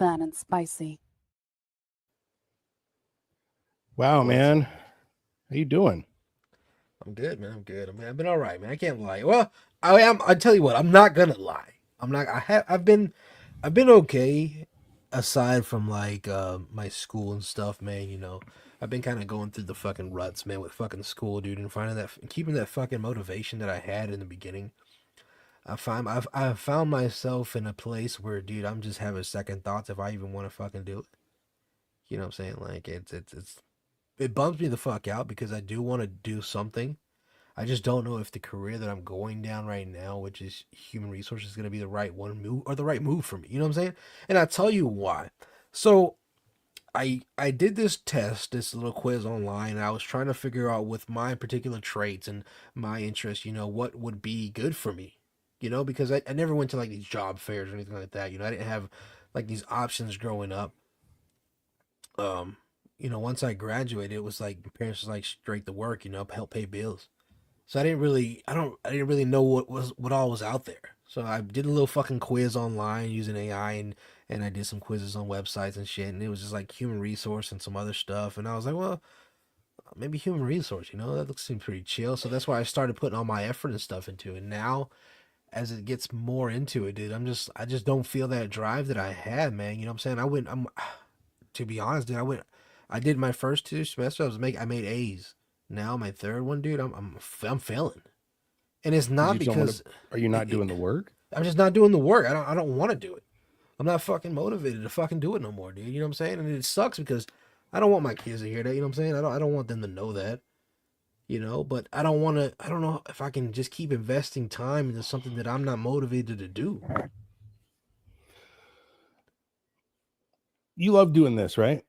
Phat and Spicy. Wow, What's man. up? How you doing? I'm good, man. I'm good. I mean, I've been all right, man. I can't lie. Well, I am. I tell you what, I'm not gonna lie. I'm not. I've been okay. Aside from like my school and stuff, man. I've been kind of going through the fucking ruts, man, with fucking school, dude, and finding that keeping that fucking motivation that I had in the beginning. I've found myself in a place where, dude, I'm just having second thoughts if I even want to fucking do it. You know what I'm saying? Like it bums me the fuck out because I do want to do something. I just don't know if the career that I'm going down right now, which is human resources, is going to be the right one move or the right move for me. You know what I'm saying? And I'll tell you why. So I did this test, this little quiz online, and I was trying to figure out with my particular traits and my interests, what would be good for me. Because I never went to like these job fairs or anything like that. I didn't have like these options growing up. Um, once I graduated, it was like my parents was like straight to work, help pay bills. So I didn't really know what all was out there. So I did a little fucking quiz online using AI and I did some quizzes on websites and shit, and it was just like human resource and some other stuff. And I was like, well, maybe human resource, that looks seems pretty chill. So that's why I started putting all my effort and stuff into it. Now as it gets more into it, dude, I just don't feel that drive that I had, man. You know what I'm saying? I'm to be honest, dude, I did my first two semesters. I made A's. Now my third one, dude, I'm failing, and it's Because not you don't want to. because Are you not it, doing the work? I'm just not doing the work. I don't want to do it. I'm not fucking motivated to fucking do it no more, dude. You know what I'm saying? And it sucks because I don't want my kids to hear that. You know what I'm saying? I don't want them to know that. But I don't want to. I don't know if I can just keep investing time into something that I'm not motivated to do. You love doing this, right?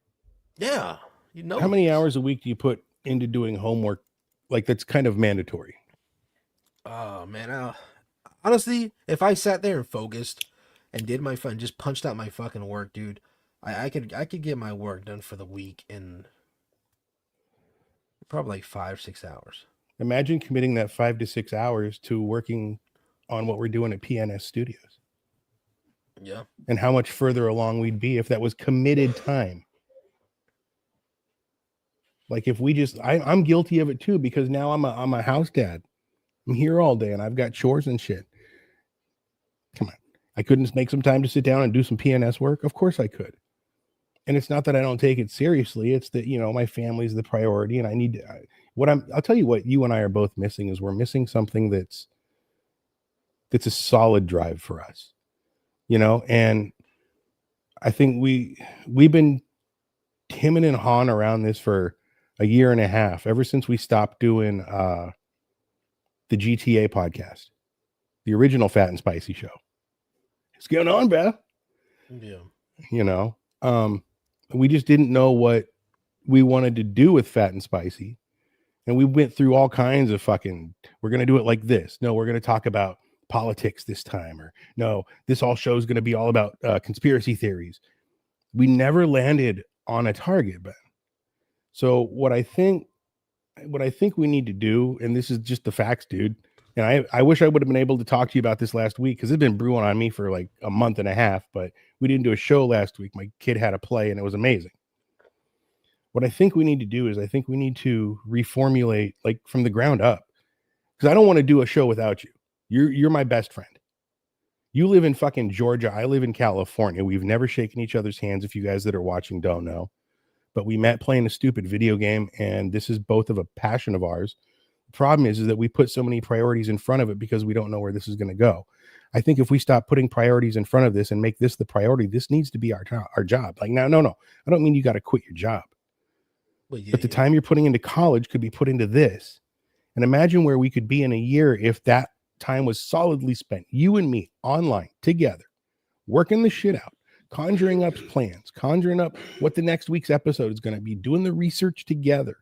Yeah, you How know many this. hours a week do you put into doing homework? Like that's kind of mandatory. Oh man, honestly, if I sat there and focused and did my fun, just punched out my fucking work, dude, I could get my work done for the week in probably like 5 6 hours. Imagine committing that 5 to 6 hours to working on what we're doing at PNS Studios, Yeah. and how much further along we'd be if that was committed time. Like if we just, I'm guilty of it too because now I'm a house dad. I'm here all day and I've got chores and shit. Come on, I couldn't make some time to sit down and do some PNS work. Of course I could. And it's not that I don't take it seriously. It's that, my family's the priority and I need to, I'll tell you what you and I are both missing is we're missing something that's a solid drive for us, and I think we've been hemming and hawing around this for a year and a half, ever since we stopped doing the GTA podcast, the original Phat and Spicy Show. What's going on, Beth? Yeah. You know, um, we just didn't know what we wanted to do with Phat and Spicy. And we went through all kinds of we're going to do it like this. No, we're going to talk about politics this time. Or no, this all show is going to be all about conspiracy theories. We never landed on a target, Ben. So what I think we need to do, and this is just the facts, dude. And I wish I would have been able to talk to you about this last week because it's been brewing on me for like a month and a half, but we didn't do a show last week. My kid had a play and it was amazing. What I think we need to do is I think we need to reformulate like from the ground up because I don't want to do a show without you. You're my best friend. You live in fucking Georgia. I live in California. We've never shaken each other's hands. If you guys that are watching don't know, but we met playing a stupid video game, and this is both of a passion of ours. The problem is that we put so many priorities in front of it because we don't know where this is going to go. I think if we stop putting priorities in front of this and make this the priority, this needs to be our job. Like now, no. I don't mean you got to quit your job. Well, yeah, But the time you're putting into college could be put into this. And imagine where we could be in a year if that time was solidly spent, you and me online together, working the shit out, conjuring up plans, conjuring up what the next week's episode is going to be, doing the research together.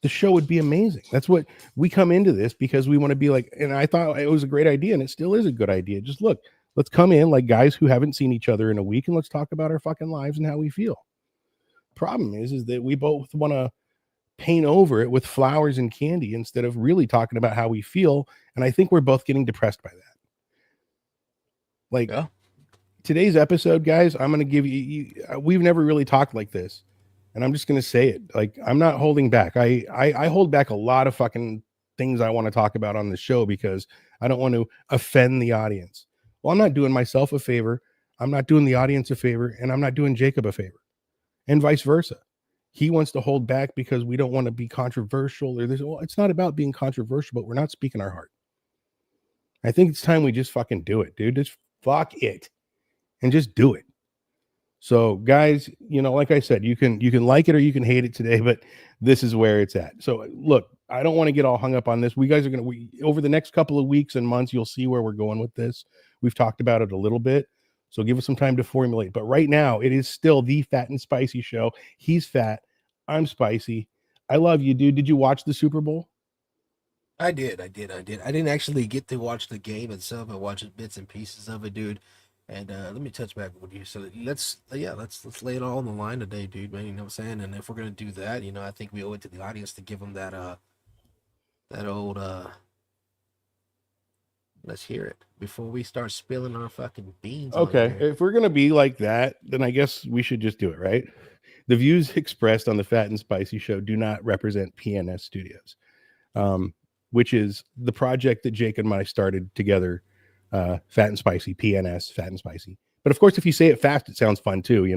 The show would be amazing. That's what we come into this because we want to be like, and I thought it was a great idea, and it still is a good idea. Just look, let's come in like guys who haven't seen each other in a week and let's talk about our fucking lives and how we feel. Problem is that we both want to paint over it with flowers and candy instead of really talking about how we feel. And I think we're both getting depressed by that. Like, yeah. today's episode, guys, I'm going to give we've never really talked like this. And I'm just going to say it. Like, I'm not holding back. I hold back a lot of fucking things I want to talk about on the show because I don't want to offend the audience. Well, I'm not doing myself a favor. I'm not doing the audience a favor, and I'm not doing Jacob a favor, and vice versa. He wants to hold back because we don't want to be controversial or this. Well, it's not about being controversial, but we're not speaking our heart. I think it's time we just fucking do it, dude. Just fuck it and just do it. So, guys, like I said, you can like it or you can hate it today, but this is where it's at. So, look, I don't want to get all hung up on this. We guys are over the next couple of weeks and months, you'll see where we're going with this. We've talked about it a little bit, so give us some time to formulate. But right now, it is still the Phat and Spicy Show. He's fat, I'm spicy. I love you, dude. Did you watch the Super Bowl? I did. I didn't actually get to watch the game itself. I watched bits and pieces of it, dude. And let me touch back with you. So let's lay it all on the line today, dude. Man, you know what I'm saying? And if we're gonna do that, I think we owe it to the audience to give them that old let's hear it before we start spilling our fucking beans. Okay, if we're gonna be like that, then I guess we should just do it, right? The views expressed on the Phat and Spicy Show do not represent PNS Studios, which is the project that Jake and I started together. Phat and Spicy, PNS, Phat and Spicy. But of course, if you say it fast, it sounds fun too,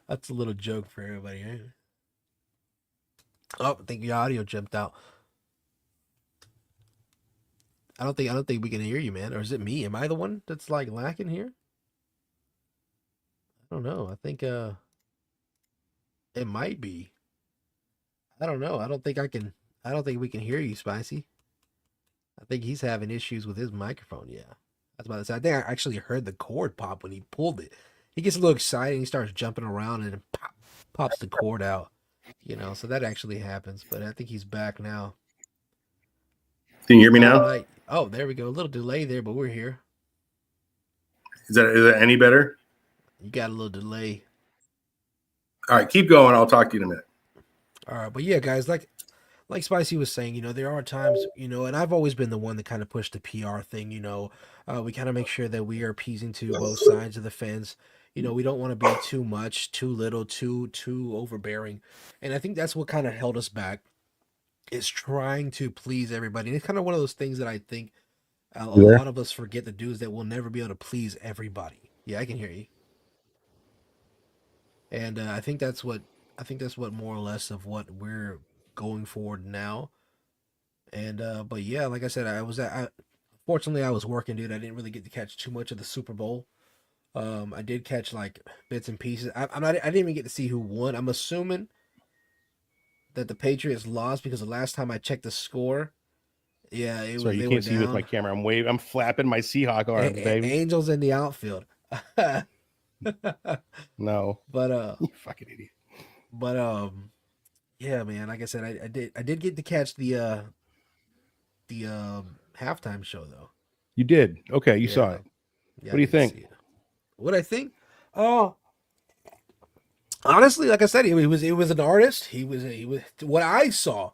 That's a little joke for everybody. Right? Oh, I think the audio jumped out. I don't think we can hear you, man. Or is it me? Am I the one that's like lacking here? I don't know. I think it might be. I don't know. I don't think we can hear you, Spicy. I think he's having issues with his microphone. Yeah. I was about to say, I think I actually heard the cord pop when he pulled it. He gets a little excited and he starts jumping around and pops the cord out. So that actually happens. But I think he's back now. Can you hear me now? Oh, there we go. A little delay there, but we're here. Is that any better? You got a little delay. All right, keep going. I'll talk to you in a minute. All right, but yeah, guys, like Spicy was saying, there are times, and I've always been the one that kind of pushed the PR thing. We kind of make sure that we are appeasing to both sides of the fence. We don't want to be too much, too little, too overbearing, and I think that's what kind of held us back, is trying to please everybody. And it's kind of one of those things that I think a lot of us forget to do, is that we'll never be able to please everybody. Yeah, I can hear you. And I think that's what more or less of what we're going forward now. And but yeah, like I said, fortunately I was working, dude. I didn't really get to catch too much of the Super Bowl. I did catch like bits and pieces. I didn't even get to see who won. I'm assuming that the Patriots lost because the last time I checked the score, yeah, it was. Sorry, you can't see with my camera. I'm flapping my Seahawk arms, baby. Angels in the outfield. No, but you fucking idiot. But yeah, man. Like I said, I did get to catch the halftime show though. You did. Okay, you saw it. Yeah, what do you think? What I think? Oh, honestly, like I said, it was an artist. He was what I saw.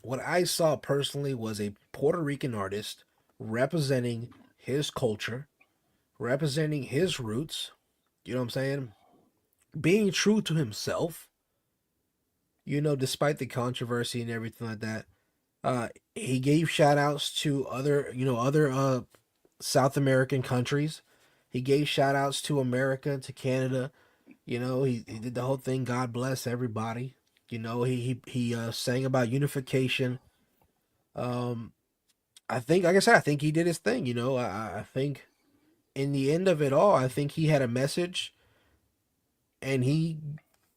What I saw personally was a Puerto Rican artist representing his culture, representing his roots. You know what I'm saying? Being true to himself. Despite the controversy and everything like that. He gave shout outs to other South American countries. He gave shout outs to America, to Canada. He did the whole thing. God bless everybody. He sang about unification. I think, like I said, I think he did his thing. I think in the end of it all, I think he had a message, and he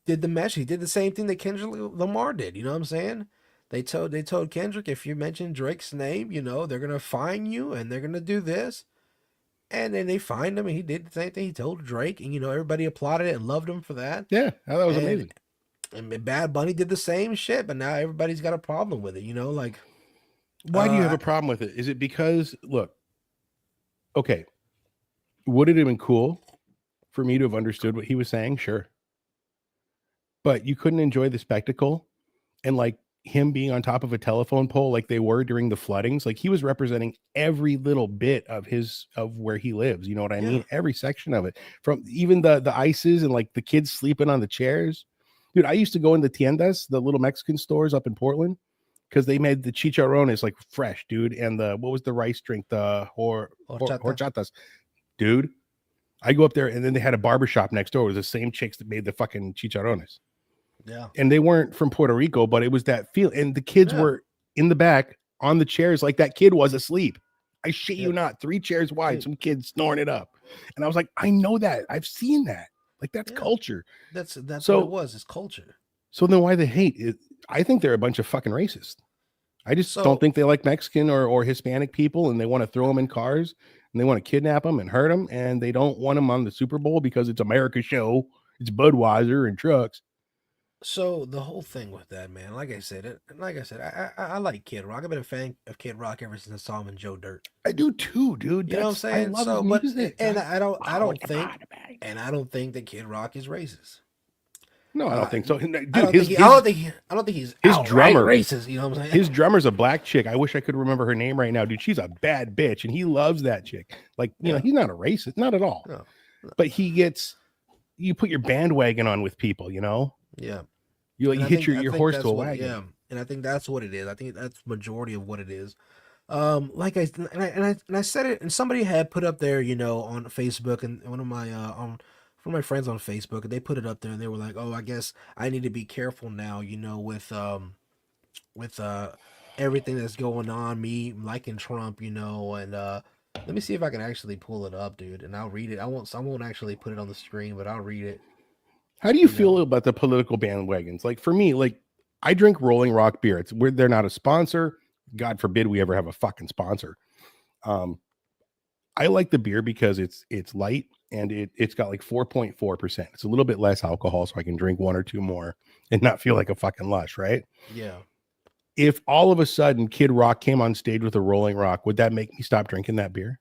did the message. He did the same thing that Kendrick Lamar did. You know what I'm saying? They told Kendrick, if you mention Drake's name, they're gonna fine you and they're gonna do this. And then they fined him, and he did the same thing. He told Drake, and everybody applauded it and loved him for that. Yeah, that was amazing. And Bad Bunny did the same shit, but now everybody's got a problem with it. Like, why do you have a problem with it? Is it because, look, okay, would it have been cool for me to have understood what he was saying? Sure, but you couldn't enjoy the spectacle and like him being on top of a telephone pole like they were during the floodings, like he was representing every little bit of where he lives. You know what I mean? Every section of it, from even the ices and like the kids sleeping on the chairs. Dude, I used to go in the tiendas, the little Mexican stores up in Portland, because they made the chicharrones like fresh, dude. And what was the rice drink? The horchatas. Dude, I go up there and then they had a barbershop next door. It was the same chicks that made the fucking chicharrones. Yeah. And they weren't from Puerto Rico, but it was that feel. And the kids were in the back on the chairs like that kid was asleep. I shit you not, 3 chairs wide, some kids snoring it up. And I was like, I know that. I've seen that. Like, that's culture. That's what it was. It's culture. So then why the hate? I think they're a bunch of fucking racists. I just don't think they like Mexican or Hispanic people, and they want to throw them in cars, and they want to kidnap them and hurt them, and they don't want them on the Super Bowl because it's America's show. It's Budweiser and trucks. So the whole thing with that, man, like I said, I like Kid Rock. I've been a fan of Kid Rock ever since I saw him in Joe Dirt. I do too, dude. You know what I'm saying? I love his music. And I don't think that Kid Rock is racist. No, I don't think so. Dude, I don't think he's his drummer racist. You know what I'm saying? His drummer's a black chick. I wish I could remember her name right now, dude. She's a bad bitch, and he loves that chick. Like, you know, he's not a racist, not at all. No. But you put your bandwagon on with people, you know. Yeah. You hit your horse to a wagon. Yeah, and I think that's what it is. I think that's majority of what it is. Like I said it, and somebody had put up there, you know, on Facebook, and one of my friends on Facebook, and they put it up there, and they were like, "Oh, I guess I need to be careful now, you know, with everything that's going on, me liking Trump, you know, and let me see if I can actually pull it up, dude, and I'll read it. I won't actually put it on the screen, but I'll read it." How do you feel about the political bandwagons? Like, for me, like, I drink Rolling Rock beer. They're not a sponsor. God forbid we ever have a fucking sponsor. I like the beer because it's light, and it's got like 4.4%. It's a little bit less alcohol, so I can drink 1 or 2 more and not feel like a fucking lush, right? Yeah. If all of a sudden Kid Rock came on stage with a Rolling Rock, would that make me stop drinking that beer?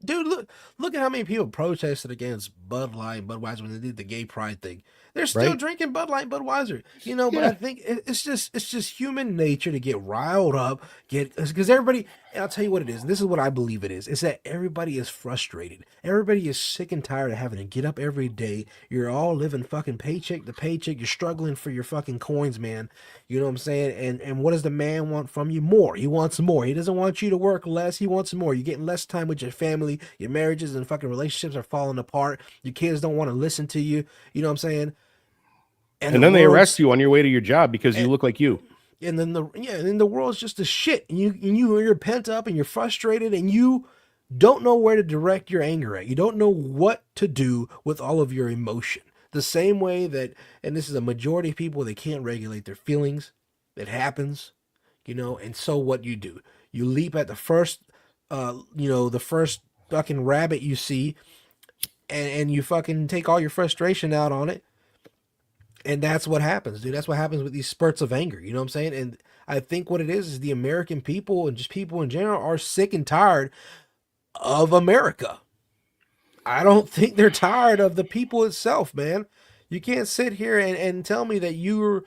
Dude, look at how many people protested against Bud Light, Budweiser when they did the gay pride thing. They're still drinking Bud Light, Budweiser, you know. But I think it's just human nature to get riled up, because everybody. And I'll tell you what it is. And this is what I believe it is. It's that everybody is frustrated. Everybody is sick and tired of having to get up every day. You're all living fucking paycheck to paycheck. You're struggling for your fucking coins, man. You know what I'm saying? And what does the man want from you? More. He wants more. He doesn't want you to work less. He wants more. You're getting less time with your family. Your marriages and fucking relationships are falling apart. Your kids don't want to listen to you. You know what I'm saying? And then they arrest you on your way to your job because you look like you. And then the world's just a shit. And you're pent up and you're frustrated and you don't know where to direct your anger at. You don't know what to do with all of your emotion. The same way that, and this is a majority of people, they can't regulate their feelings. It happens, you know. And so what you do, you leap at the first, the first fucking rabbit you see, and you fucking take all your frustration out on it. And that's what happens, dude. That's what happens with these spurts of anger. You know what I'm saying? And I think what it is the American people and just people in general are sick and tired of America. I don't think they're tired of the people itself, man. You can't sit here and tell me that you're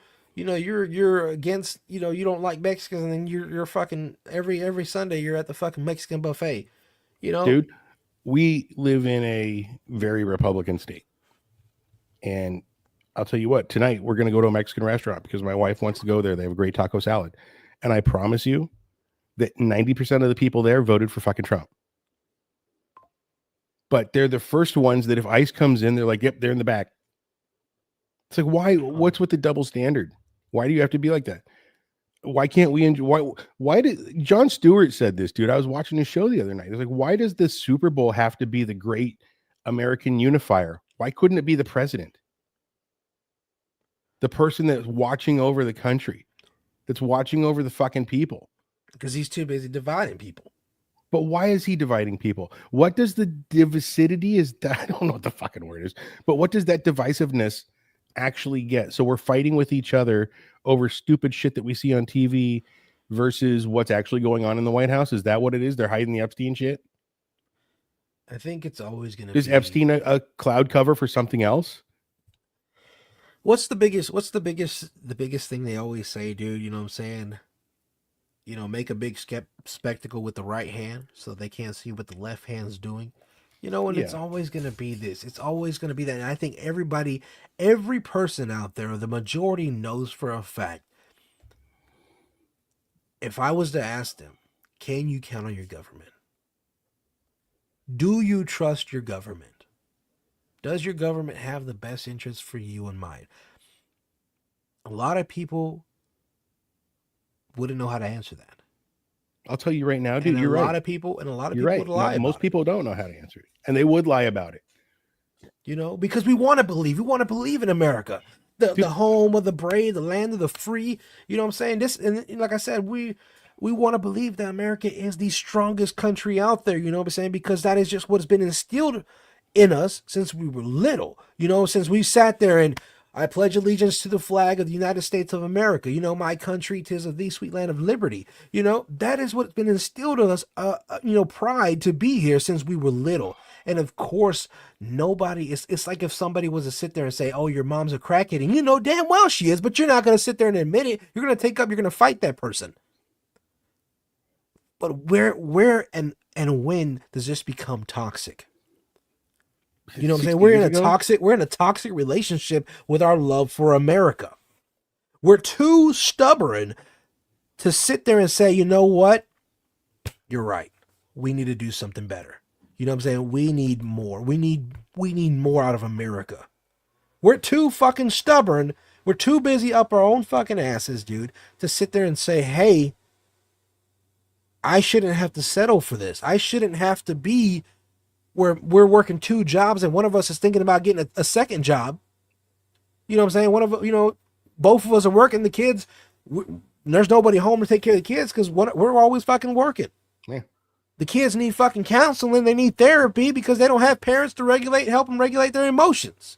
against, you don't like Mexicans, and then you're fucking every Sunday you're at the fucking Mexican buffet. You know? Dude, we live in a very Republican state. And I'll tell you what, tonight we're going to go to a Mexican restaurant because my wife wants to go there. They have a great taco salad. And I promise you that 90% of the people there voted for fucking Trump. But they're the first ones that if ICE comes in, they're like, yep, they're in the back. It's like, why? What's with the double standard? Why do you have to be like that? Why can't we enjoy? Why did Jon Stewart said this, dude? I was watching his show the other night. It's like, why does the Super Bowl have to be the great American unifier? Why couldn't it be the president? The person that's watching over the country, that's watching over the fucking people. Because he's too busy dividing people. But why is he dividing people? What does the divisivity is that? I don't know what the fucking word is, but what does that divisiveness actually get? So we're fighting with each other over stupid shit that we see on TV versus what's actually going on in the White House. Is that what it is? They're hiding the Epstein shit? I think it's always going to be. Is Epstein a cloud cover for something else? What's the biggest thing they always say, dude? You know what I'm saying? You know, make a big spectacle with the right hand so they can't see what the left hand's doing. You know, and it's Yeah. always going to be this. It's always going to be that. And I think every person out there, the majority knows for a fact. If I was to ask them, can you count on your government? Do you trust your government? Does your government have the best interests for you in mind? A lot of people wouldn't know how to answer that. I'll tell you right now, dude, you're right. A lot of people would Right. lie about Most it. people don't know how to answer it, and they would lie about it. You know, because we want to believe. We want to believe in America, the home of the brave, the land of the free. You know what I'm saying? This, and like I said, we want to believe that America is the strongest country out there. You know what I'm saying? Because that is just what's been instilled in us since we were little. You know, since we sat there and I pledge allegiance to the flag of the United States of America. You know, my country, 'tis of thee, sweet land of liberty. You know, that is what's been instilled in us, pride to be here since we were little. And of course, it's like if somebody was to sit there and say, oh, your mom's a crackhead, and you know damn well she is, but you're not going to sit there and admit it. You're going to fight that person. But where and when does this become toxic? You know what I'm saying? We're in a toxic relationship with our love for America. We're too stubborn to sit there and say, you know what? You're right. We need to do something better. You know what I'm saying? We need more. We need more out of America. We're too fucking stubborn. We're too busy up our own fucking asses, dude, to sit there and say, hey, I shouldn't have to settle for this. I shouldn't have to be where we're working 2 jobs and one of us is thinking about getting a second job. You know what I'm saying? Both of us are working. The kids, there's nobody home to take care of the kids because we're always fucking working. Yeah. The kids need fucking counseling. They need therapy because they don't have parents to help them regulate their emotions.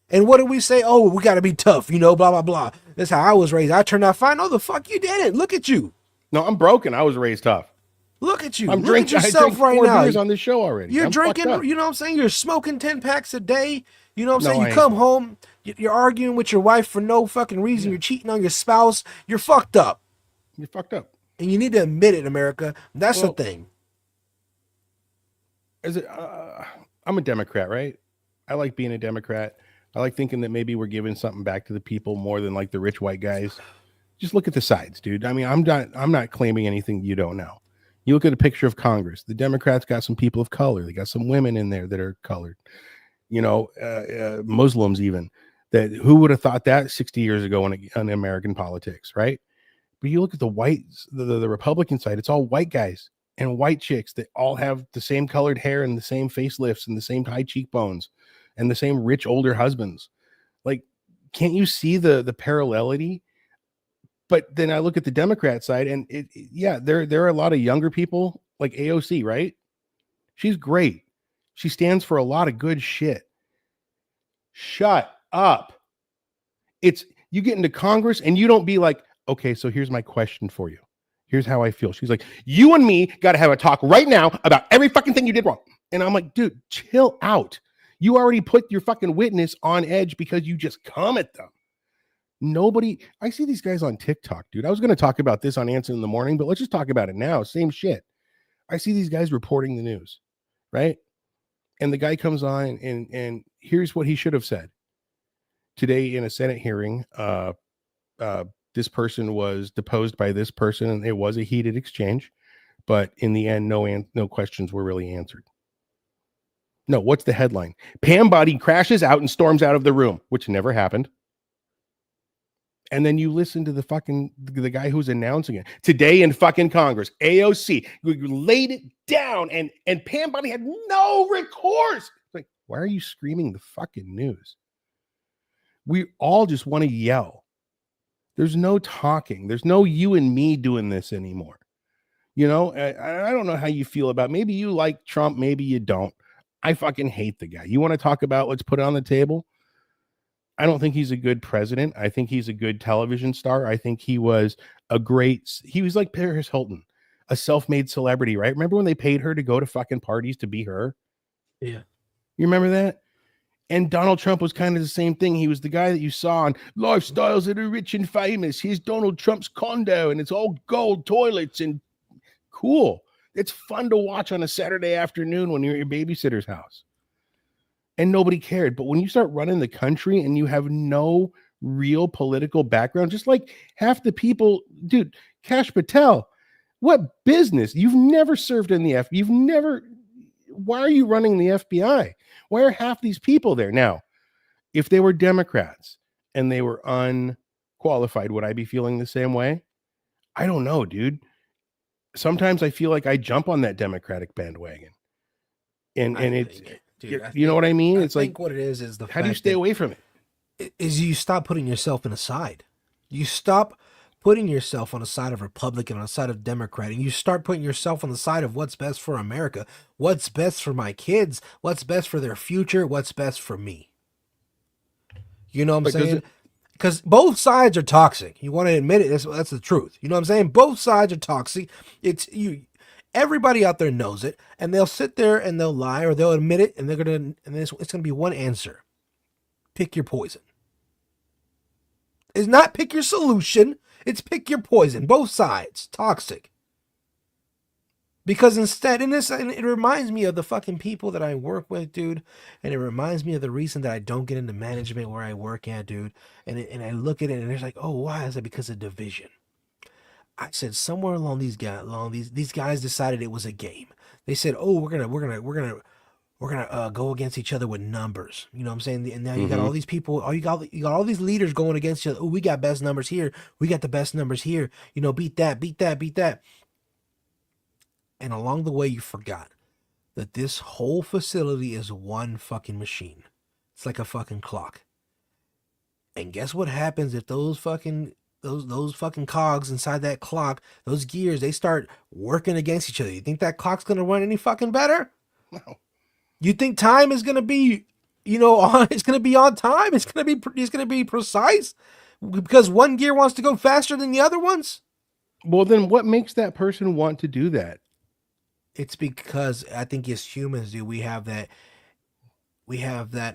And what do we say? Oh, we got to be tough, blah, blah, blah. That's how I was raised. I turned out fine. No, the fuck you didn't. Look at you. No, I'm broken. I was raised tough. Look at you. I'm Look drinking at yourself right 4 now. beers on this show already. You're I'm drinking, fucked up. you know what I'm saying? You're smoking 10 packs a day. You know what I'm No, saying? I You come ain't. home, you're arguing with your wife for no fucking reason. You're cheating on your spouse. You're fucked up. You're fucked up. And you need to admit it, America. That's the thing. I'm a Democrat, right? I like being a Democrat. I like thinking that maybe we're giving something back to the people more than like the rich white guys. Just look at the sides, dude. I mean, I'm not claiming anything you don't know. You look at a picture of Congress. The Democrats got some people of color. They got some women in there that are colored. Muslims even. That who would have thought that 60 years ago in American politics, right? But you look at the whites, the Republican side. It's all white guys and white chicks that all have the same colored hair and the same facelifts and the same high cheekbones and the same rich older husbands. Like, can't you see the parallelity? But then I look at the Democrat side, and there are a lot of younger people like AOC, right? She's great. She stands for a lot of good shit. Shut up. You get into Congress and you don't be like, okay, so here's my question for you. Here's how I feel. She's like, you and me got to have a talk right now about every fucking thing you did wrong. And I'm like, dude, chill out. You already put your fucking witness on edge because you just come at them. I see these guys on TikTok, dude. I was going to talk about this on Answer in the Morning, but let's just talk about it now. Same shit. I see these guys reporting the news, right? And the guy comes on and here's what he should have said. Today in a Senate hearing, this person was deposed by this person, and it was a heated exchange, but in the end, no questions were really answered. No, what's the headline? Pam Body crashes out and storms out of the room, which never happened. And then you listen to the guy who's announcing it today in fucking Congress, AOC laid it down, and Pam Body had no recourse. Like, why are you screaming the fucking news? We all just want to yell. There's no talking. There's no you and me doing this anymore. I don't know how you feel about. Maybe you like Trump, maybe you don't. I fucking hate the guy. You want to talk about let's put it on the table? I don't think he's a good president. I think he's a good television star. I think he was like Paris Hilton, a self-made celebrity, right? Remember when they paid her to go to fucking parties to be her? Yeah. You remember that? And Donald Trump was kind of the same thing. He was the guy that you saw on Lifestyles that are Rich and Famous. Here's Donald Trump's condo, and it's all gold toilets and cool. It's fun to watch on a Saturday afternoon when you're at your babysitter's house. And nobody cared. But when you start running the country and you have no real political background, just like half the people, dude, Kash Patel, what business? You've never served in the FBI. You've never, why are you running the FBI? Why are half these people there? Now, if they were Democrats and they were unqualified, would I be feeling the same way? I don't know, dude. Sometimes I feel like I jump on that Democratic bandwagon. And it's, dude, you know what I mean? It's like, what it is the how do you stay away from it? Is you stop putting yourself in a side. You stop putting yourself on the side of Republican, on the side of Democrat, and you start putting yourself on the side of what's best for America, what's best for my kids, what's best for their future, what's best for me. You know what I'm saying? Because both sides are toxic. You want to admit it, that's the truth. You know what I'm saying? Both sides are toxic. It's you. Everybody out there knows it, and they'll sit there and they'll lie or they'll admit it, and it's gonna be one answer: pick your poison. It's not pick your solution. It's pick your poison. Both sides toxic. Because instead, and it reminds me of the fucking people that I work with, dude. And it reminds me of the reason that I don't get into management where I work at, dude. And I look at it and it's like, oh, why? I said, because of division. I said somewhere along these guys decided it was a game. They said, oh, we're gonna go against each other with numbers. You know what I'm saying? And now you got all these people, you got all these leaders going against each other. Oh, we got best numbers here. We got the best numbers here. You know, beat that, beat that, beat that. And along the way, you forgot that this whole facility is one fucking machine. It's like a fucking clock. And guess what happens if those fucking cogs inside that clock, those gears, they start working against each other? You think that clock's gonna run any fucking better? No. You think time is gonna be, it's gonna be on time? It's gonna be precise because one gear wants to go faster than the other ones? Well, then what makes that person want to do that? It's because I think as humans, dude, we have that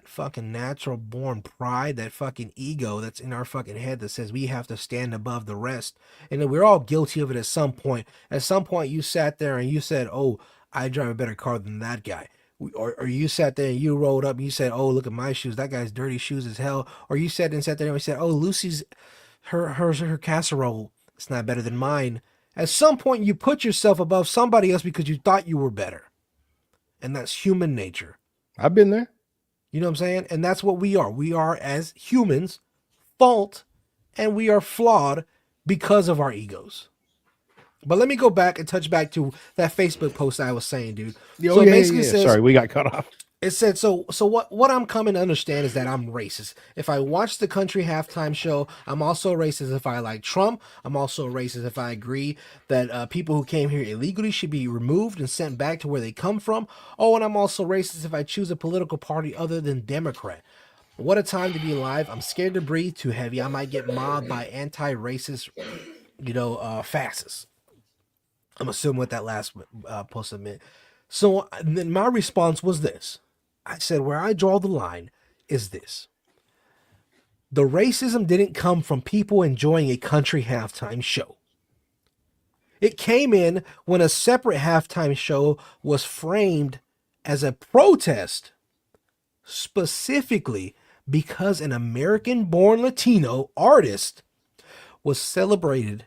fucking natural born pride, that fucking ego that's in our fucking head that says we have to stand above the rest. And then we're all guilty of it at some point. At some point you sat there and you said, oh, I drive a better car than that guy. Or you sat there and you rolled up and you said, oh, look at my shoes. That guy's dirty shoes as hell. Or you sat there and you said, oh, Lucy's, her casserole, it's not better than mine. At some point, you put yourself above somebody else because you thought you were better. And that's human nature. I've been there. You know what I'm saying? And that's what we are. We are, as humans, fault, and we are flawed because of our egos. But let me go back and touch back to that Facebook post I was saying, dude. So it basically says, sorry, we got cut off. It said, so what I'm coming to understand is that I'm racist. If I watch the country halftime show, I'm also racist if I like Trump. I'm also racist if I agree that people who came here illegally should be removed and sent back to where they come from. Oh, and I'm also racist if I choose a political party other than Democrat. What a time to be alive. I'm scared to breathe too heavy. I might get mobbed by anti-racist, fascists. I'm assuming what that last post meant. So then my response was this. I said, where I draw the line is this. The racism didn't come from people enjoying a country halftime show. It came in when a separate halftime show was framed as a protest, specifically because an American-born Latino artist was celebrated,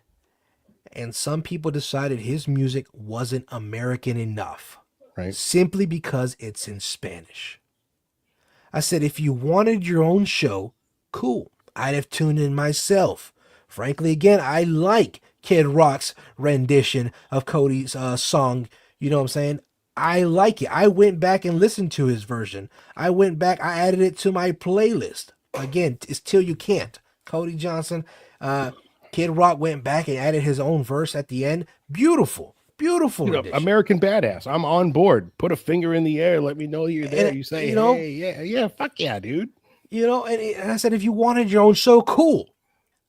and some people decided his music wasn't American enough. Right. Simply because it's in Spanish. I said, if you wanted your own show, cool. I'd have tuned in myself. Frankly, again, I like Kid Rock's rendition of Cody's song. You know what I'm saying? I like it. I went back and listened to his version. I added it to my playlist. Again, it's Till You Can't. Cody Johnson, Kid Rock went back and added his own verse at the end. Beautiful. Beautiful. American badass. I'm on board. Put a finger in the air. Let me know you're there. You say, hey, yeah, fuck yeah, dude. And I said, if you wanted your own show, cool.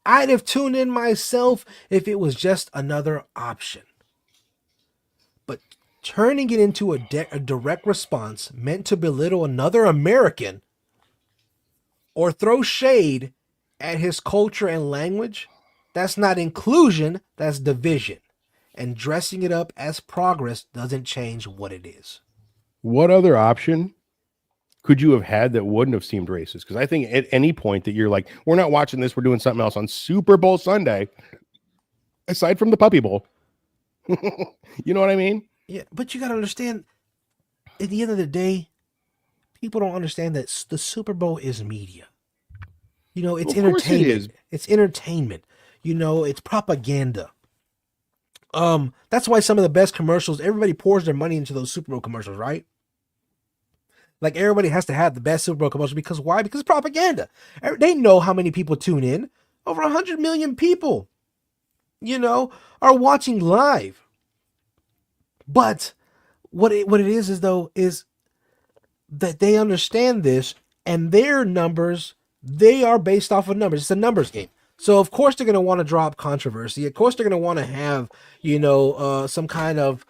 I'd have tuned in myself if it was just another option. But turning it into a direct response meant to belittle another American or throw shade at his culture and language, that's not inclusion, that's division. And dressing it up as progress doesn't change what it is. What other option could you have had that wouldn't have seemed racist? Because I think at any point that you're like, we're not watching this, we're doing something else on Super Bowl Sunday, aside from the Puppy Bowl. You know what I mean? Yeah, but you got to understand, at the end of the day, people don't understand that the Super Bowl is media. You know, it's entertainment. It's entertainment. You know, it's propaganda. That's why some of the best commercials, everybody pours their money into those Super Bowl commercials, right? Like, everybody has to have the best Super Bowl commercial because why? Because it's propaganda. They know how many people tune in. Over 100 million people, you know, are watching live. But what it is though is that they understand this, and their numbers, they are based off of numbers. It's a numbers game. So of course they're going to want to drop controversy. Of course they're going to want to have, you know, some kind of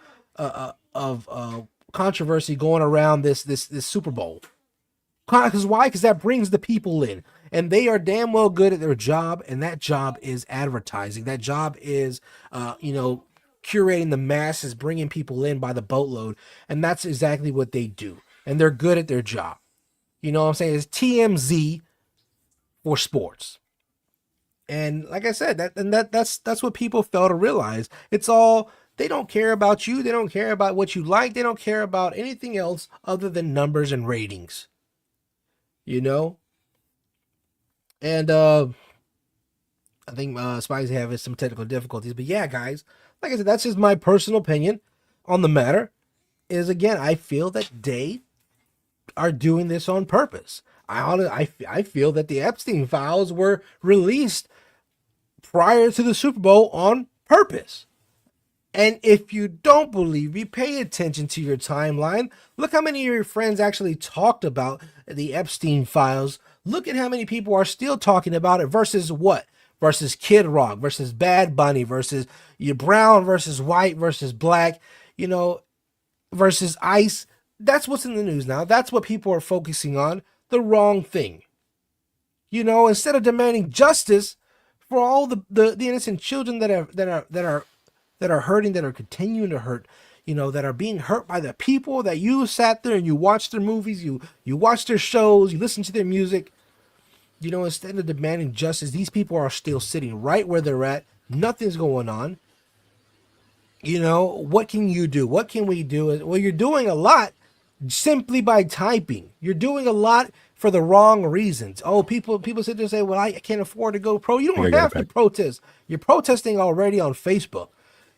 controversy going around this Super Bowl. Because why? Because that brings the people in, and they are damn well good at their job, and that job is advertising. That job is, you know, curating the masses, bringing people in by the boatload, and that's exactly what they do, and they're good at their job. You know what I'm saying? It's TMZ for sports. And like I said, that's what people fail to realize. It's all, they don't care about you. They don't care about what you like. They don't care about anything else other than numbers and ratings. You know? And I think Spicy having some technical difficulties. But yeah, guys, like I said, that's just my personal opinion on the matter. Is, again, I feel that they are doing this on purpose. I feel that the Epstein files were released prior to the Super Bowl on purpose. And if you don't believe me, pay attention to your timeline. Look how many of your friends actually talked about the Epstein files. Look at how many people are still talking about it versus what? Versus Kid Rock, versus Bad Bunny, versus you brown versus white versus black, you know, versus Ice. That's what's in the news now. That's what people are focusing on. The wrong thing. You know, instead of demanding justice for all the innocent children that are hurting, that are continuing to hurt, you know, that are being hurt by the people that you sat there and you watched their movies, you watched their shows, you listened to their music. You know, instead of demanding justice, these people are still sitting right where they're at. Nothing's going on. You know, what can you do? What can we do? Well, you're doing a lot simply by typing. You're doing a lot for the wrong reasons. Oh, people sit there and say, well, I can't afford to go pro. You don't have to protest. You're protesting already on Facebook.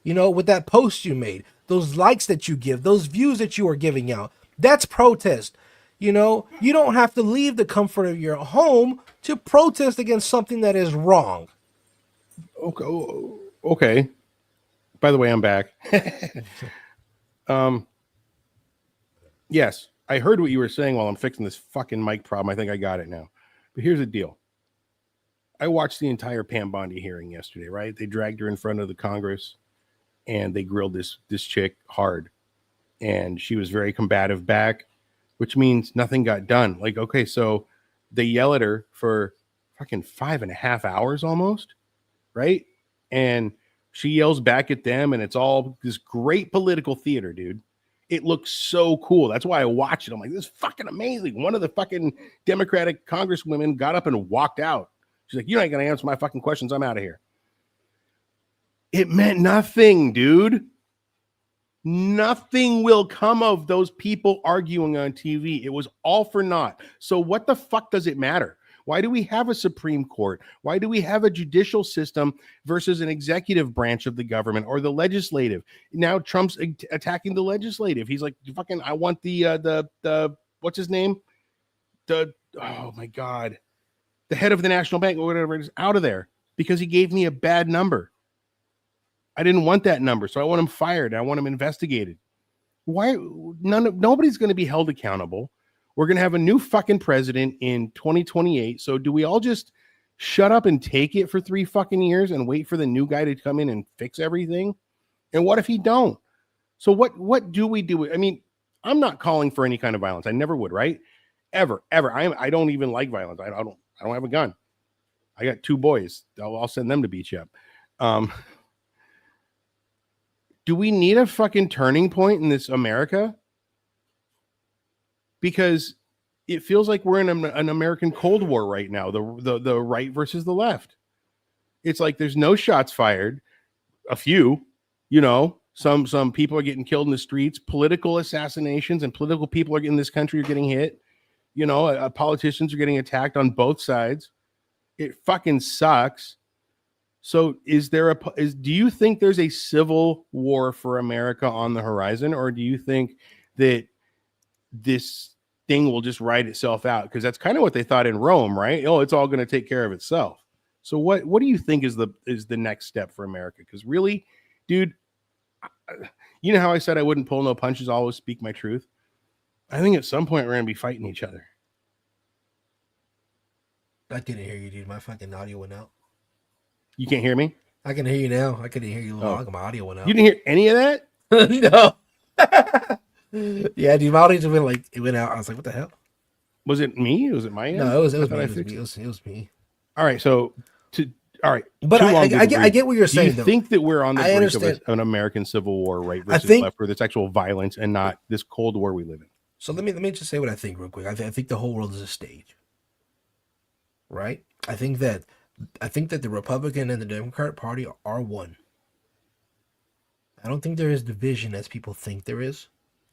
You know, with that post you made, those likes that you give, those views that you are giving out, that's protest. You know, you don't have to leave the comfort of your home to protest against something that is wrong. Okay. By the way, I'm back. Yes, I heard what you were saying while I'm fixing this fucking mic problem. I think I got it now. But here's the deal. I watched the entire Pam Bondi hearing yesterday, right? They dragged her in front of the Congress and they grilled this chick hard. And she was very combative back, which means nothing got done. Like, okay, so they yell at her for fucking 5.5 hours almost, right? And she yells back at them, and it's all this great political theater, dude. It looks so cool. That's why I watched it. I'm like, this is fucking amazing. One of the fucking Democratic congresswomen got up and walked out. She's like, you're not going to answer my fucking questions. I'm out of here. It meant nothing, dude. Nothing will come of those people arguing on TV. It was all for naught. So what the fuck does it matter? Why do we have a Supreme Court? Why do we have a judicial system versus an executive branch of the government or the legislative? Now Trump's attacking the legislative. He's like, fucking, I want the what's his name? Oh my God. The head of the National Bank or whatever it is out of there because he gave me a bad number. I didn't want that number, so I want him fired. I want him investigated. Why? Nobody's going to be held accountable. We're going to have a new fucking president in 2028. So do we all just shut up and take it for 3 fucking years and wait for the new guy to come in and fix everything? And what if he don't? So what do we do? I mean, I'm not calling for any kind of violence. I never would, right? ever. I don't even like violence. I don't have a gun. I got 2 boys. I'll send them to beat you up. Do we need a fucking turning point in this America? Because it feels like we're in an American Cold War right now. The right versus the left. It's like there's no shots fired. A few, some people are getting killed in the streets. Political assassinations and political people in this country are getting hit. Politicians are getting attacked on both sides. It fucking sucks. So do you think there's a civil war for America on the horizon, or do you think that this thing will just write itself out? Because that's kind of what they thought in Rome, right? Oh, it's all going to take care of itself. So what do you think is the next step for America? Because really, dude, you know how I said I wouldn't pull no punches, I'll always speak my truth? I think at some point we're going to be fighting each other. I didn't hear you, dude. My fucking audio went out. You can't hear me? I can hear you now. I couldn't hear you a little longer. My audio went out. You didn't hear any of that? No. Yeah, dude. My audio just went it went out. I was like, what the hell? Was it me? Was it my end? No, it was me. It was me. All right, so but I get what you're saying. Do you think that we're on the brink of an American Civil War, right versus left, where there's actual violence and not this Cold War we live in? So let me just say what I think real quick. I think the whole world is a stage, right? I think that the Republican and the Democrat Party are one. I don't think there is division as people think there is.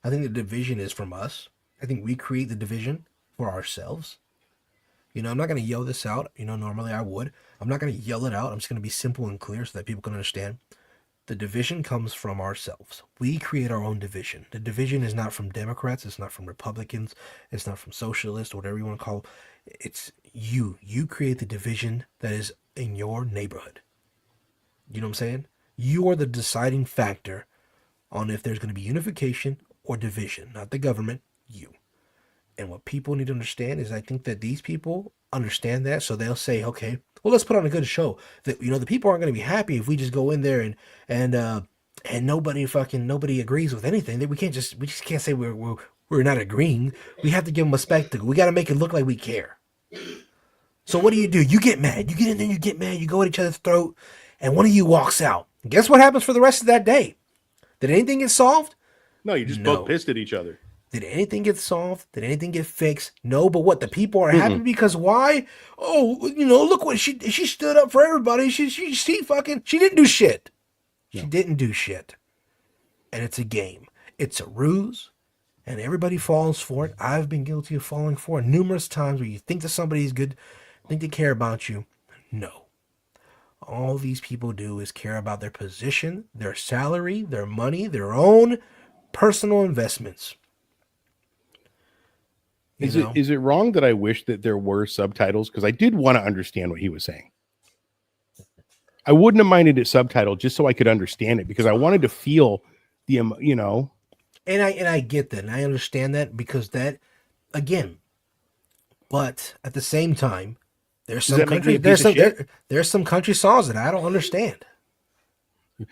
I think the division is from us. I think we create the division for ourselves. I'm not going to yell this out. Normally I would. I'm not going to yell it out. I'm just going to be simple and clear so that people can understand. The division comes from ourselves. We create our own division. The division is not from Democrats. It's not from Republicans. It's not from socialists, or whatever you want to call it. It's you. You create the division that is in your neighborhood. You know what I'm saying? You are the deciding factor on if there's going to be unification or division, not the government, you. And what people need to understand is I think that these people understand that, so they'll say, okay, well, let's put on a good show. That the people aren't going to be happy if we just go in there and nobody agrees with anything. That we just can't say we're not agreeing. We have to give them a spectacle. We got to make it look like we care. So what do? You get mad. You get in there, you get mad. You go at each other's throat, and one of you walks out. Guess what happens for the rest of that day? Did anything get solved? No, you just both pissed at each other. Did anything get solved? Did anything get fixed? No, but what? The people are happy because why? Oh, look what she stood up for everybody. She didn't do shit. She didn't do shit. And it's a game. It's a ruse. And everybody falls for it. I've been guilty of falling for it numerous times where you think that somebody's good, think they care about you. No. All these people do is care about their position, their salary, their money, their own personal investments. Is it wrong that I wish that there were subtitles? Because I did want to understand what he was saying. I wouldn't have minded it subtitled just so I could understand it, because I wanted to feel the. And I get that, and I understand that, because that, again, but at the same time, there's some country songs that I don't understand.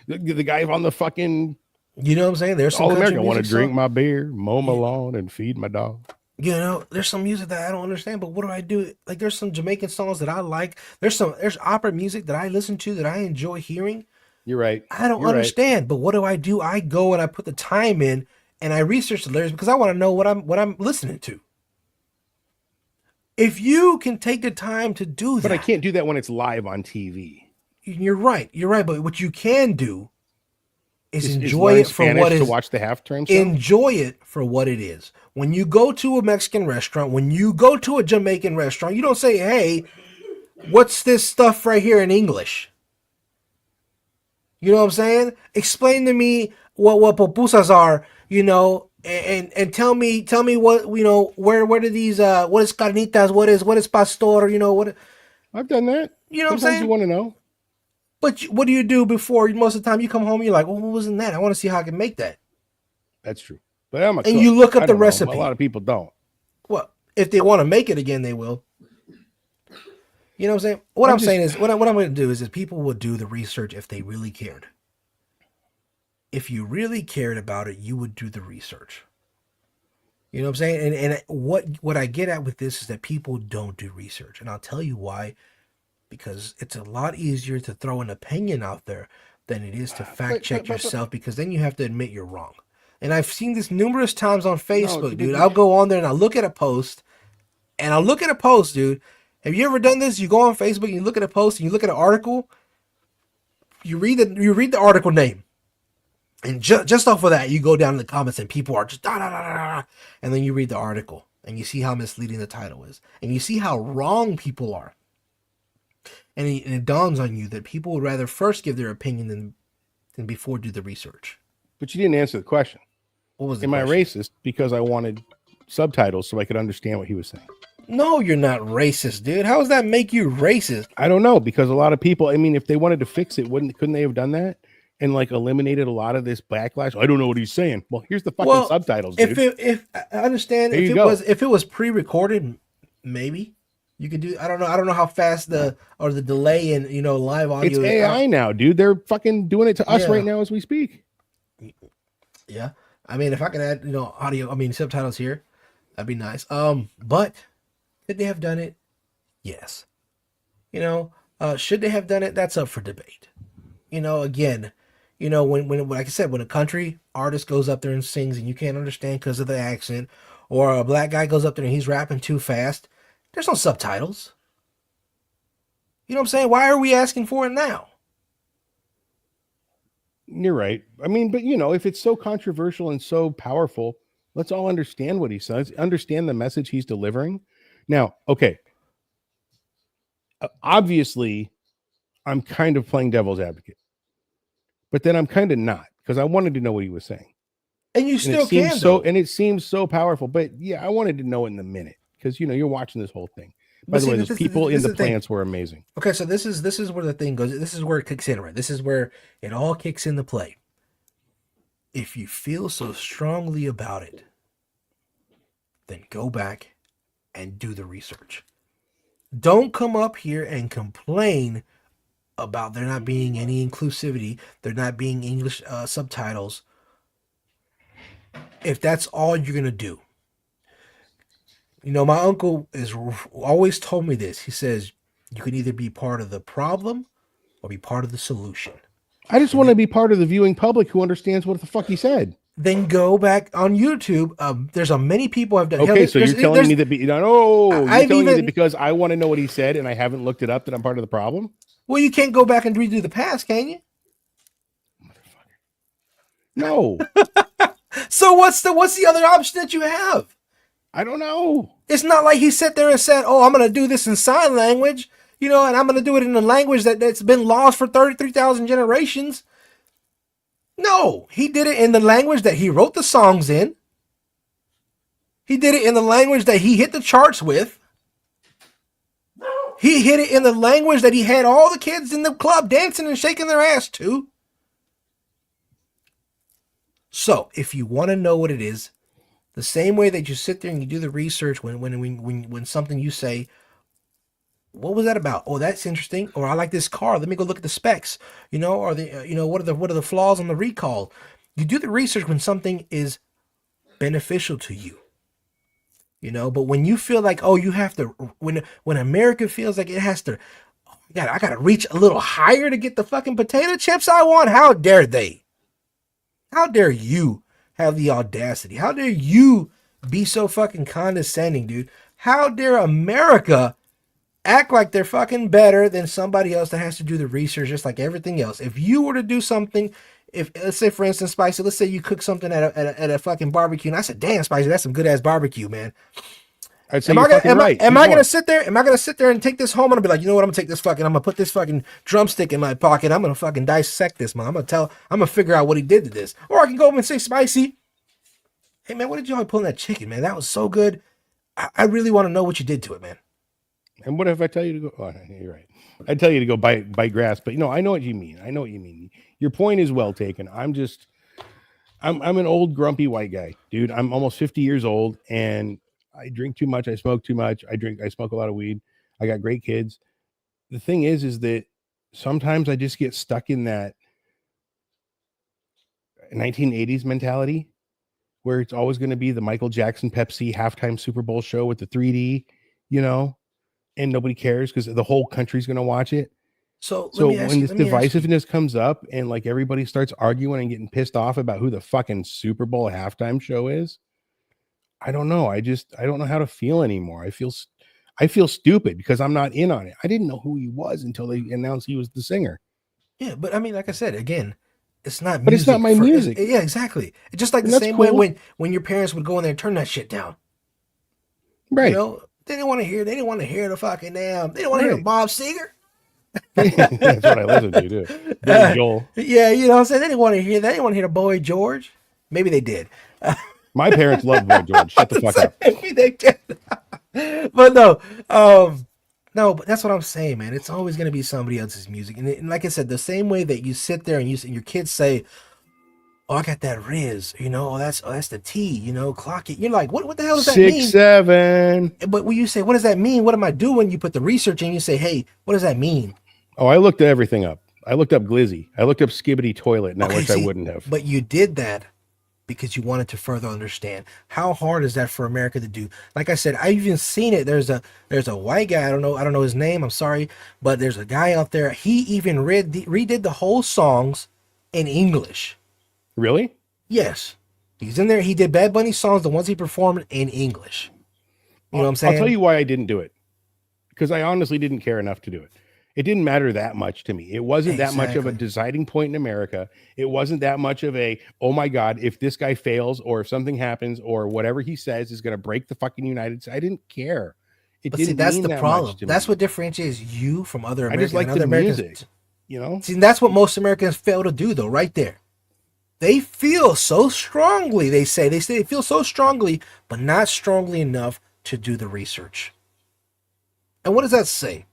The guy on the fucking. You know what I'm saying? There's some All American. I want to drink my beer, mow my lawn, and feed my dog. There's some music that I don't understand, but what do I do? Like, there's some Jamaican songs that I like. There's opera music that I listen to that I enjoy hearing. You're right. I don't understand, right. But what do? I go and I put the time in and I research the lyrics because I want to know what I'm listening to. If you can take the time to do that. But I can't do that when it's live on TV. You're right. But what you can do is enjoy it for what it is. To watch the halftime show? Enjoy it for what it is. When you go to a Mexican restaurant, when you go to a Jamaican restaurant, you don't say, hey, what's this stuff right here in English? You know what I'm saying? Explain to me what pupusas are, and tell me what, where do these, what is carnitas, what is pastor, what. I've done that. You know what I'm saying? You want to know. But what do you do before? Most of the time you come home, you're like, well, what was in that? I want to see how I can make that. That's true. But I'm a cook. And you look up the recipe. A lot of people don't. Well, if they want to make it again, they will. You know what I'm saying? What I'm saying is, what I'm going to do is people will do the research if they really cared. If you really cared about it, you would do the research. You know what I'm saying? And what I get at with this is that people don't do research. And I'll tell you why. Because it's a lot easier to throw an opinion out there than it is to fact check yourself, because then you have to admit you're wrong. And I've seen this numerous times on Facebook, dude. I'll go on there and I'll look at a post, dude. Have you ever done this? You go on Facebook and you look at a post and you look at an article, you read the article name. And just off of that, you go down in the comments and people are just da da da da da, and then you read the article and you see how misleading the title is, and you see how wrong people are. And it dawns on you that people would rather first give their opinion than before do the research. But you didn't answer the question. What was the Am question? I racist because I wanted subtitles so I could understand what he was saying? No, you're not racist, dude. How does that make you racist? I don't know, because a lot of people, I mean, if they wanted to fix it, couldn't they have done that and like eliminated a lot of this backlash? I don't know what he's saying. Well, here's the fucking subtitles, dude. If I understand, if it was pre-recorded, maybe. You could do. I don't know how fast the delay in live audio. It's AI now, dude. They're fucking doing it to us right now as we speak. Yeah, I mean, if I could add subtitles here, that'd be nice. But could they have done it? Yes. Should they have done it? That's up for debate. Again, when like I said, when a country artist goes up there and sings and you can't understand because of the accent, or a black guy goes up there and he's rapping too fast. There's no subtitles. You know what I'm saying? Why are we asking for it now? You're right. I mean, but if it's so controversial and so powerful, let's all understand what he says, understand the message he's delivering. Now, okay. Obviously, I'm kind of playing devil's advocate, but then I'm kind of not, because I wanted to know what he was saying. And you still can. And it seems so powerful, but yeah, I wanted to know it in the minute. Because you're watching this whole thing. By the way, those people in the plants were amazing. Okay, so this is where the thing goes. This is where it kicks in, right? This is where it all kicks into play. If you feel so strongly about it, then go back and do the research. Don't come up here and complain about there not being any inclusivity, there not being English subtitles, if that's all you're gonna do. My uncle is always told me this. He says, you can either be part of the problem or be part of the solution. I just want to be part of the viewing public who understands what the fuck he said. Then go back on YouTube. There's many people have done. Okay, so you're telling me that you're telling me that because I want to know what he said and I haven't looked it up that I'm part of the problem? Well, you can't go back and redo the past, can you? Motherfucker. No. So what's the other option that you have? I don't know. It's not like he sat there and said, oh, I'm going to do this in sign language, and I'm going to do it in a language that's been lost for 33,000 generations. No, he did it in the language that he wrote the songs in. He did it in the language that he hit the charts with. He hit it in the language that he had all the kids in the club dancing and shaking their ass to. So, if you want to know what it is, the same way that you sit there and you do the research when something you say, what was that about? Oh, that's interesting. Or I like this car. Let me go look at the specs. Or what are the flaws on the recall? You do the research when something is beneficial to you. But when you feel like, oh, you have to, when America feels like it has to, oh, I gotta reach a little higher to get the fucking potato chips I want. How dare they? How dare you have the audacity? How dare you be so fucking condescending, dude? How dare America act like they're fucking better than somebody else that has to do the research just like everything else? If you were to do something, let's say, for instance, Spicy, let's say you cook something at a fucking barbecue, and I said, damn, Spicy, that's some good ass barbecue, man. I'd say am I gonna sit there and take this home and be like, you know what, I'm gonna put this fucking drumstick in my pocket, I'm gonna fucking dissect this, man. I'm gonna figure out what he did to this. Or I can go up and say, Spicy, hey man, what did you pull in that chicken, man? That was so good. I really want to know what you did to it, man. And what if I tell you to go? Oh, you're right. I tell you to go buy grass, but I know what you mean. I know what you mean. Your point is well taken. I'm an old grumpy white guy, dude. I'm almost 50 years old, and I drink too much. I smoke too much. I smoke a lot of weed. I got great kids. The thing is that sometimes I just get stuck in that 1980s mentality where it's always going to be the Michael Jackson Pepsi halftime Super Bowl show with the 3D, you know, and nobody cares because the whole country's going to watch it. So When this divisiveness comes up and like everybody starts arguing and getting pissed off about who the fucking Super Bowl halftime show is, I don't know. I don't know how to feel anymore. I feel stupid because I'm not in on it. I didn't know who he was until they announced he was the singer. Yeah, but I mean, like I said, again, it's not. But it's not my music. Yeah, exactly. It's just like And the that's same cool. way when your parents would go in there and turn that shit down. Right. You know, they didn't want to hear. They didn't want to hear the fucking damn. They didn't want to hear Bob Seger. That's what I listen to too. Billy Joel. Yeah, you know what I'm saying? They didn't want to hear that. They didn't want to hear the Boy George. Maybe they did. My parents loved Boy George. Shut the fuck up. Maybe they did. But no, no, but that's what I'm saying, man. It's always going to be somebody else's music. And like I said, the same way that you sit there and your kids say, "Oh, I got that Riz," you know, oh, that's the T, you know, clock it. You're like, what the hell does that mean? 6, 7. But when you say, what does that mean? What am I doing? You put the research in, you say, hey, what does that mean? Oh, I looked everything up. I looked up Glizzy. I looked up Skibbity Toilet, and I wish I wouldn't have. But you did that because you wanted to further understand. How hard is that for America to do? Like I said, I've even seen it. There's a white guy, I don't know his name, I'm sorry, but there's a guy out there, he even redid the whole songs in English. Really? Yes. He's in there. He did Bad Bunny songs, the ones he performed in English. You know what I'm saying? I'll tell you why I didn't do it. Because I honestly didn't care enough to do it. It didn't matter that much to me. It wasn't that much of a deciding point in America. It wasn't that much of a, oh my God, if this guy fails or if something happens or whatever he says is going to break the fucking United States. I didn't care. But see, that's the problem. That's what differentiates you from other Americans. I just like the music, you know? See, that's what most Americans fail to do, though, right there. They feel so strongly, they say they feel so strongly, but not strongly enough to do the research. And what does that say?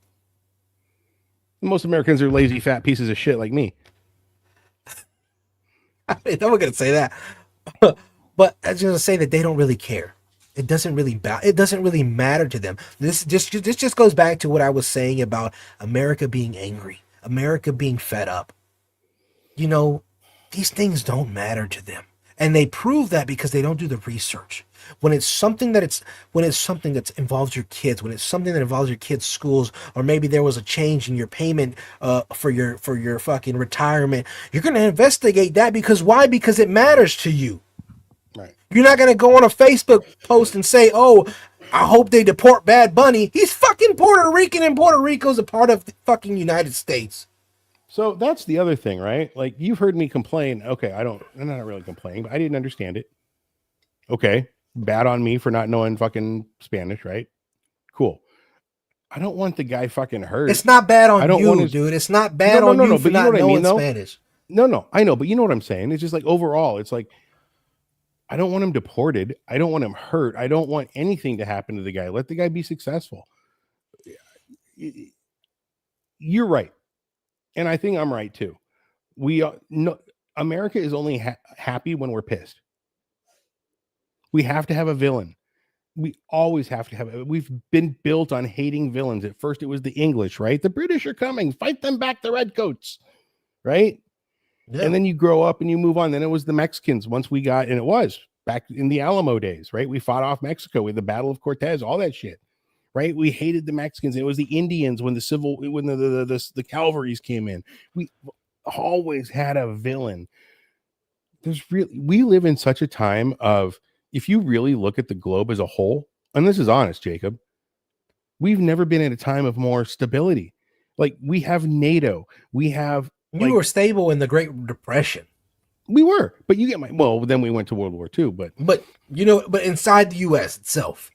Most Americans are lazy, fat pieces of shit like me. I mean, I'm not going to say that. But I was going to say that they don't really care. It doesn't really matter to them. This just goes back to what I was saying about America being angry, America being fed up. You know, these things don't matter to them. And they prove that because they don't do the research. When it's something that involves your kids, when it's something that involves your kids' schools, or maybe there was a change in your payment for your fucking retirement, you're gonna investigate that because why? Because it matters to you. Right. You're not gonna go on a Facebook post and say, "Oh, I hope they deport Bad Bunny." He's fucking Puerto Rican, and Puerto Rico's a part of the fucking United States. So that's the other thing, right? Like you've heard me complain. Okay, I'm not really complaining, but I didn't understand it. Okay, bad on me for not knowing fucking Spanish, right? Cool. I don't want the guy fucking hurt. It's not bad on you, dude. It's not bad on you for not knowing Spanish. No, I know, but you know what I'm saying. It's just like overall, it's like I don't want him deported. I don't want him hurt. I don't want anything to happen to the guy. Let the guy be successful. You're right. And I think I'm right too. America is only happy when we're pissed. We have to have a villain. We always have to have it. We've been built on hating villains. At first, it was the English, right? The British are coming. Fight them back, the redcoats, right? Yeah. And then you grow up and you move on. Then it was the Mexicans once we got, and it was back in the Alamo days, right? We fought off Mexico with the Battle of Cortez, all that shit. Right, we hated the Mexicans. It was the Indians when the cavalries came in. We always had a villain. We live in such a time of, if you really look at the globe as a whole, and this is honest, Jacob, we've never been in a time of more stability. Like we have NATO, we have. You were stable in the Great Depression. We were, but you get then we went to World War II, but inside the U.S. itself.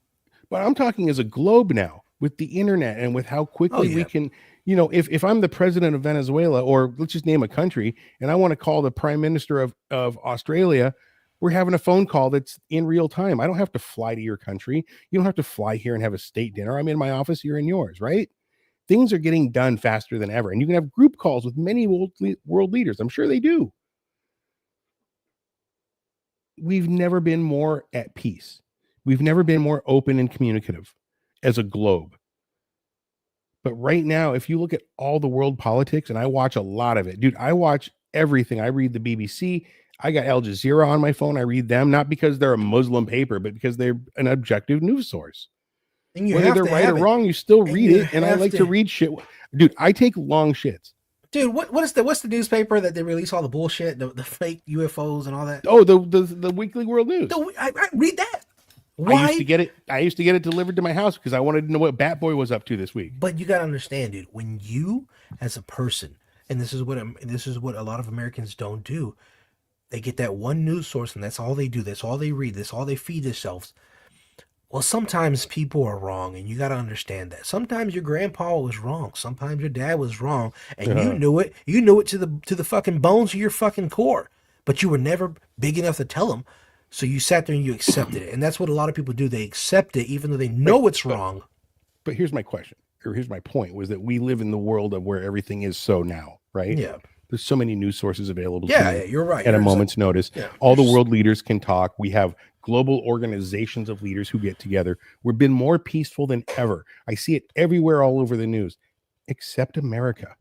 But I'm talking as a globe now with the internet and with how quickly we can, if I'm the president of Venezuela, or let's just name a country, and I want to call the prime minister of Australia, we're having a phone call that's in real time. I don't have to fly to your country. You don't have to fly here and have a state dinner. I'm in my office, you're in yours, right? Things are getting done faster than ever. And you can have group calls with many world leaders. I'm sure they do. We've never been more at peace. We've never been more open and communicative as a globe. But right now, if you look at all the world politics, and I watch a lot of it, dude, I watch everything. I read the BBC. I got Al Jazeera on my phone. I read them, not because they're a Muslim paper, but because they're an objective news source. And you Whether have they're to right or have it. wrong, you still And read you it. And I have like to- to read shit. Dude, I take long shits. Dude, what's the newspaper that they release all the bullshit, the fake UFOs and all that? Oh, the Weekly World News. I read that. Why? I used to get it delivered to my house because I wanted to know what Bat Boy was up to this week. But you gotta understand, dude. When you, as a person, and this is what a lot of Americans don't do, they get that one news source and that's all they do. That's all they read. That's all they feed themselves. Well, sometimes people are wrong, and you got to understand that. Sometimes your grandpa was wrong. Sometimes your dad was wrong, and you knew it. You knew it to the fucking bones of your fucking core, but you were never big enough to tell them. So you sat there and you accepted it, and that's what a lot of people do. They accept it, even though they know it's wrong. But here's my question, or here's my point: was that we live in the world of where everything is so now, right? Yeah. There's so many news sources available. Yeah, you're right. At a moment's notice, all the There's- world leaders can talk. We have global organizations of leaders who get together. We've been more peaceful than ever. I see it everywhere, all over the news, except America.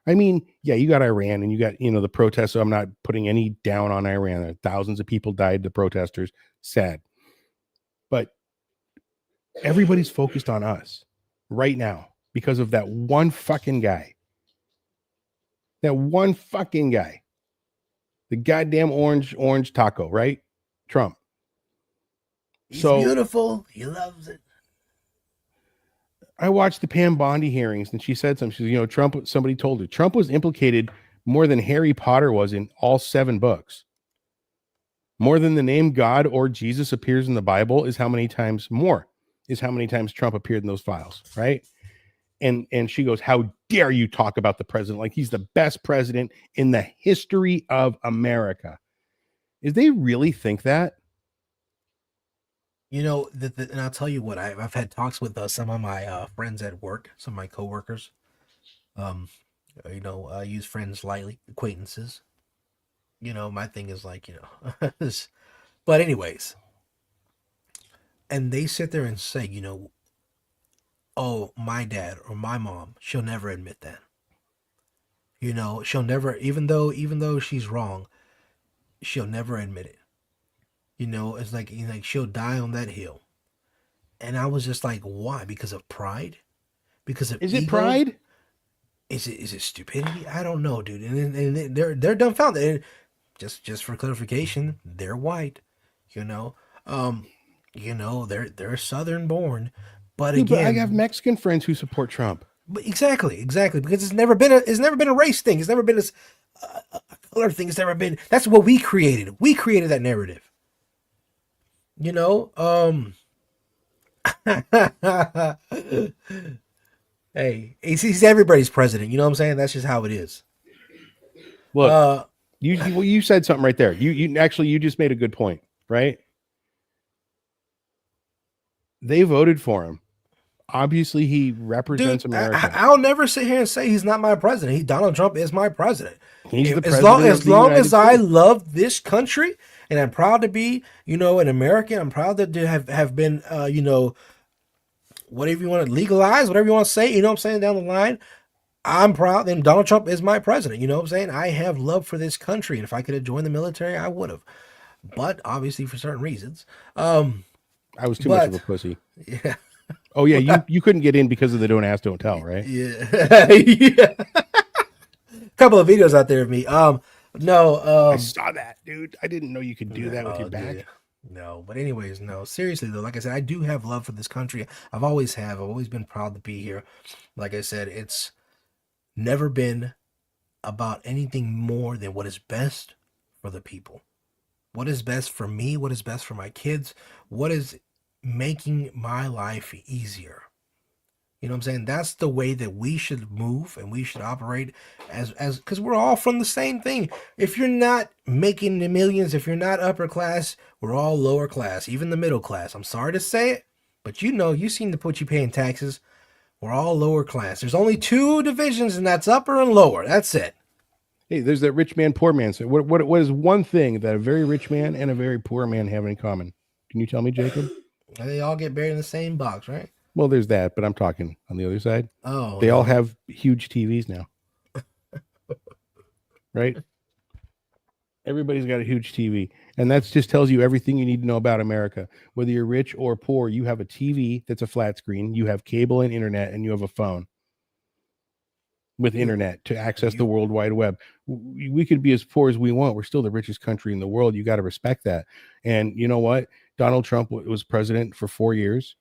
I mean, yeah, you got Iran and you got, the protests. So I'm not putting any down on Iran. Thousands of people died, the protesters. Sad. But everybody's focused on us right now because of that one fucking guy. That one fucking guy. The goddamn orange taco, right? Trump. He's beautiful. He loves it. I watched the Pam Bondi hearings and she said something. She said, Trump, somebody told her, Trump was implicated more than Harry Potter was in all 7 books. More than the name God or Jesus appears in the Bible is how many times Trump appeared in those files, right? And she goes, how dare you talk about the president like he's the best president in the history of America? Is they really think that? And I'll tell you what, I've had talks with some of my friends at work, some of my coworkers. I use friends lightly, acquaintances. My thing is like, but anyways, and they sit there and say, oh, my dad or my mom, she'll never admit that. She'll never, even though she's wrong, she'll never admit it. It's like, she'll die on that hill. And I was just like, why? Because of pride? Because of Is ego? it pride? Is it stupidity? I don't know, dude. And they're dumbfounded. And just for clarification, they're white. They're Southern born. But Dude, again, but I have Mexican friends who support Trump. But exactly, because it's never been a race thing. It's never been a color thing. It's never been. That's what we created. We created that narrative. Hey, he's everybody's president. You know what I'm saying? That's just how it is. Look, you said something right there. You just made a good point, right? They voted for him. Obviously, he represents America. I'll never sit here and say he's not my president. Donald Trump is my president. He's the as president. long as I love this country and I'm proud to be, an American. I'm proud to have been, whatever you want to legalize, whatever you want to say. You know what I'm saying? Down the line, I'm proud. Then Donald Trump is my president. You know what I'm saying? I have love for this country, and if I could have joined the military, I would have. But obviously, for certain reasons, I was too much of a pussy. Yeah. Oh yeah, you couldn't get in because of the don't ask, don't tell, right? Yeah. Yeah. Couple of videos out there of me. No. I saw that, dude. I didn't know you could do that with your back. Dude. No, but anyways, no. Seriously though, like I said, I do have love for this country. I've always been proud to be here. Like I said, it's never been about anything more than what is best for the people. What is best for me? What is best for my kids? What is making my life easier? You know what I'm saying? That's the way that we should move and we should operate as because we're all from the same thing. If you're not making the millions, if you're not upper class, we're all lower class, even the middle class. I'm sorry to say it, but you seem to put you paying taxes. We're all lower class. There's only 2 divisions, and that's upper and lower. That's it. Hey, there's that rich man, poor man. So what is one thing that a very rich man and a very poor man have in common? Can you tell me, Jacob? They all get buried in the same box, right? Well, there's that, but I'm talking on the other side. Oh, they all have huge TVs now, right? Everybody's got a huge TV. And that just tells you everything you need to know about America. Whether you're rich or poor, you have a TV that's a flat screen, you have cable and internet, and you have a phone with internet to access the World Wide Web. We could be as poor as we want. We're still the richest country in the world. You got to respect that. And you know what? Donald Trump was president for 4 years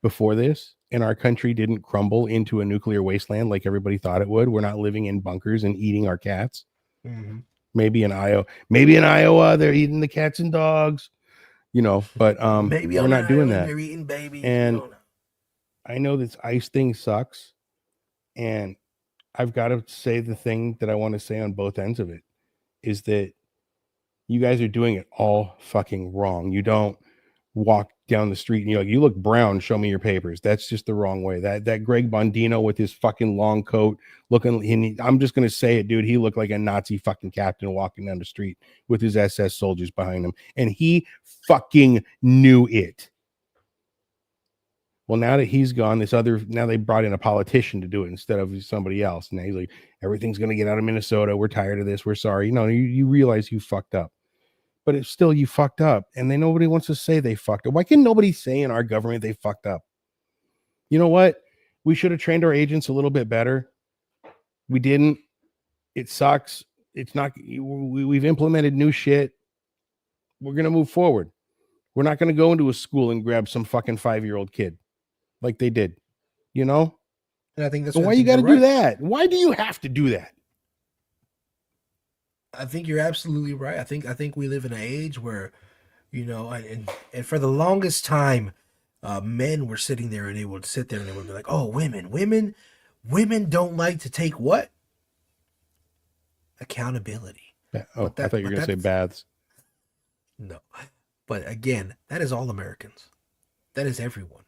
before this, and our country didn't crumble into a nuclear wasteland like everybody thought it would. We're not living in bunkers and eating our cats. Mm-hmm. Maybe in Iowa, they're eating the cats and dogs, but maybe we're not doing that. They're eating babies. And I know this ICE thing sucks, and I've got to say the thing that I want to say on both ends of it is that you guys are doing it all fucking wrong. You don't walk down the street and you're like, you look brown, show me your papers. That's just the wrong way. That Greg Bondino with his fucking long coat looking, I'm just going to say it, dude. He looked like a Nazi fucking captain walking down the street with his SS soldiers behind him. And he fucking knew it. Well, now that he's gone, now they brought in a politician to do it instead of somebody else. And he's like, everything's going to get out of Minnesota. We're tired of this. We're sorry. You realize you fucked up. But it's still, you fucked up. And nobody wants to say they fucked up. Why can nobody say in our government they fucked up? You know what? We should have trained our agents a little bit better. We didn't. It sucks. It's not, we've implemented new shit. We're going to move forward. We're not going to go into a school and grab some fucking 5-year-old kid like they did, And I think that's why you got to do that? Why do you have to do that? I think you're absolutely right. I think we live in an age where, and for the longest time, men were sitting there and they would sit there and they would be like, oh, women don't like to take what? Accountability. Oh, I thought you were going to say baths. No. But again, that is all Americans. That is everyone.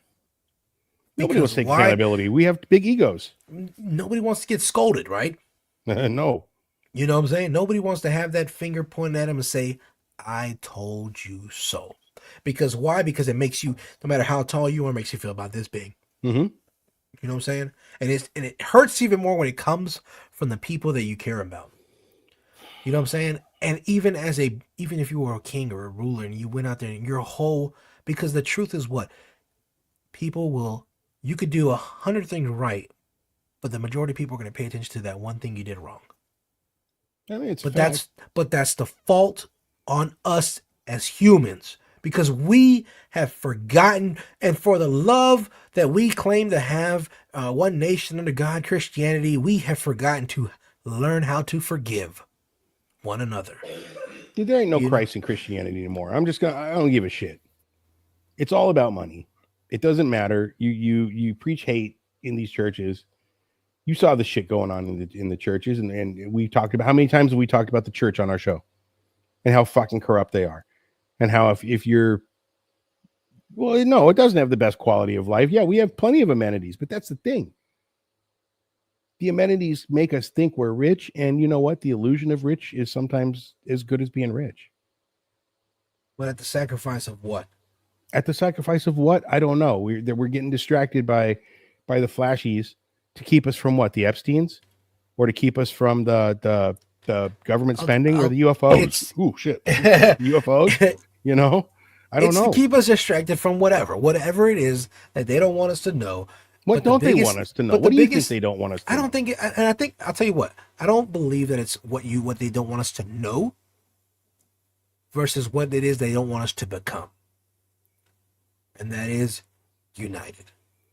Nobody wants to take accountability. We have big egos. Nobody wants to get scolded, right? No. You know what I'm saying? Nobody wants to have that finger pointed at him and say, I told you so. Because why? Because it makes you, no matter how tall you are, it makes you feel about this big. Mm-hmm. You know what I'm saying? And it hurts even more when it comes from the people that you care about. You know what I'm saying? And even if you were a king or a ruler and you went out there and your whole, because the truth is what? You could do 100 things right, but the majority of people are going to pay attention to that one thing you did wrong. I mean, that's the fault on us as humans, because we have forgotten, and for the love that we claim to have, one nation under God, Christianity, we have forgotten to learn how to forgive one another. Dude, there ain't no Christ in Christianity anymore. I don't give a shit. It's all about money. It doesn't matter. You preach hate in these churches. You saw the shit going on in the churches, and we talked about, how many times have we talked about the church on our show and how fucking corrupt they are, and how if you're, well, no, it doesn't have the best quality of life. Yeah, we have plenty of amenities, but that's the thing. The amenities make us think we're rich, and you know what? The illusion of rich is sometimes as good as being rich. But at the sacrifice of what? At the sacrifice of what? I don't know. We're getting distracted by the flashies to keep us from what? The Epsteins, or to keep us from the government spending, or the UFOs? Ooh, shit. UFOs? I don't know. To keep us distracted from whatever it is that they don't want us to know. What don't they want us to know? What do you think they don't want us to know? I don't think, and I think, I'll tell you what, I don't believe that it's what they don't want us to know versus what it is they don't want us to become. And that is united.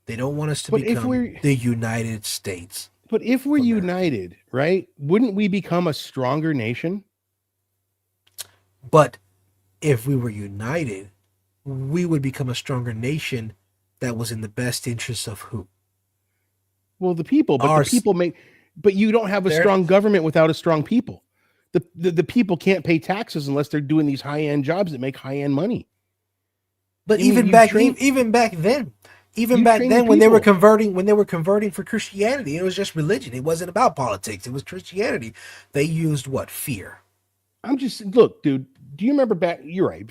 They don't want us to become the United States. But if we're united, right, wouldn't we become a stronger nation? But if we were united, we would become a stronger nation that was in the best interest of who? Well, the people. But but you don't have a strong government without a strong people. The people can't pay taxes unless they're doing these high-end jobs that make high-end money. But even back then, when they were converting for Christianity, it was just religion. It wasn't about politics. It was Christianity. They used what? Fear. Look, dude, do you remember back? You're right.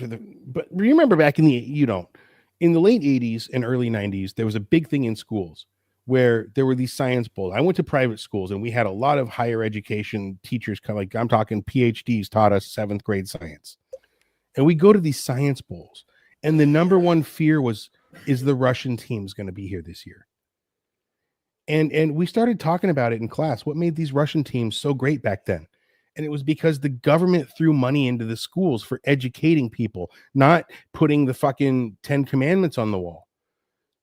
But remember back in the late 80s and early 90s, there was a big thing in schools where there were these science bowls. I went to private schools and we had a lot of higher education teachers, kind of like I'm talking PhDs, taught us 7th grade science. And we go to these science bowls, and the number one fear is the Russian team's going to be here this year. And we started talking about it in class. What made these Russian teams so great back then? And it was because the government threw money into the schools for educating people, not putting the fucking 10 commandments on the wall.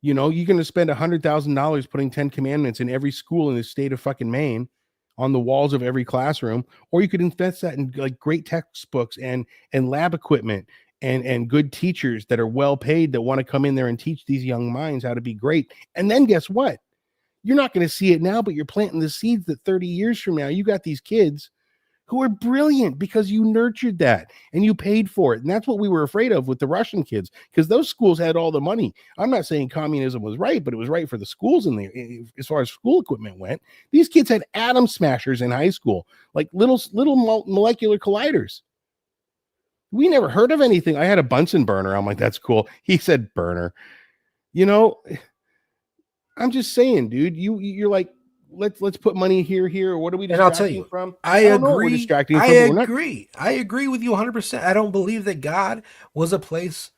You know, you're going to spend $100,000 putting 10 commandments in every school in the state of fucking Maine on the walls of every classroom, or you could invest that in like great textbooks and lab equipment and good teachers that are well paid that want to come in there and teach these young minds how to be great. And then guess what? You're not going to see it now, but you're planting the seeds that 30 years from now, you got these kids who are brilliant because you nurtured that and you paid for it. And that's what we were afraid of with the Russian kids, because those schools had all the money. I'm not saying communism was right, but it was right for the schools in there. As far as school equipment went, these kids had atom smashers in high school, like little molecular colliders. We never heard of anything. I had a Bunsen burner. I'm like, that's cool. He said burner. You know, I'm just saying, dude, you're like, let's put money here. What are we distracting and I'll tell you, from? I agree. I agree with you 100%. I don't believe that God was a place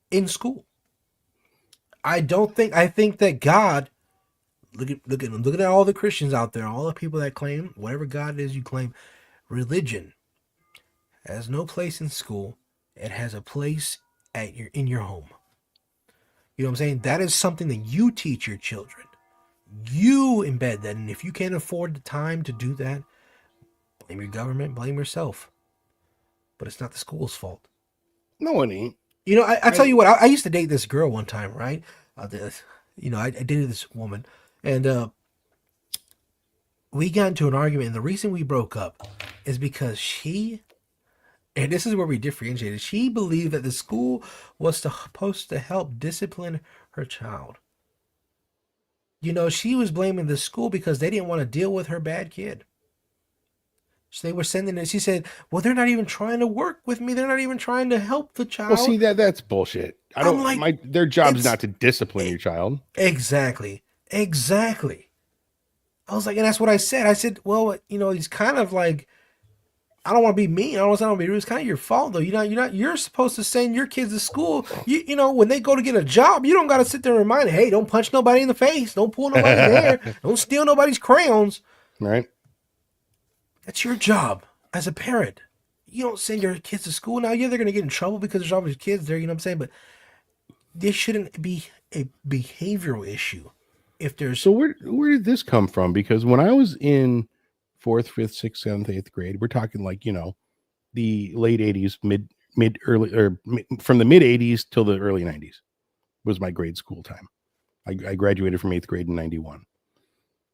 in school. I think that God, look at all the Christians out there, all the people that claim whatever God it is you claim, religion has no place in school. It has a place in your home. You know what I'm saying? That is something that you teach your children. You embed that, and if you can't afford the time to do that, blame your government, blame yourself. But it's not the school's fault. No, it ain't. You know, I tell you what, I used to date this girl one time, right? I dated this woman, and we got into an argument, and the reason we broke up is because she, and this is where we differentiated, she believed that the school was supposed to help discipline her child. You know, she was blaming the school because they didn't want to deal with her bad kid. So they were sending it. She said, well, they're not even trying to work with me. They're not even trying to help the child. Well, see, that's bullshit. Their job's not to discipline your child. Exactly. I was like, and that's what I said. I said, well, you know, he's kind of like, I don't want to be mean. I don't want to be rude. It's kind of your fault, though. You're supposed to send your kids to school. You know, when they go to get a job, you don't got to sit there and remind them, hey, don't punch nobody in the face. Don't pull nobody's hair. Don't steal nobody's crayons. Right. That's your job as a parent. You don't send your kids to school. Now, yeah, they're going to get in trouble because there's always kids there, you know what I'm saying? But this shouldn't be a behavioral issue. So where did this come from? Because when I was in 4th, 5th, 6th, 7th, 8th grade, we're talking like, you know, the late 80s, from the mid 80s till the early 90s was my grade school time. I graduated from 8th grade in 91.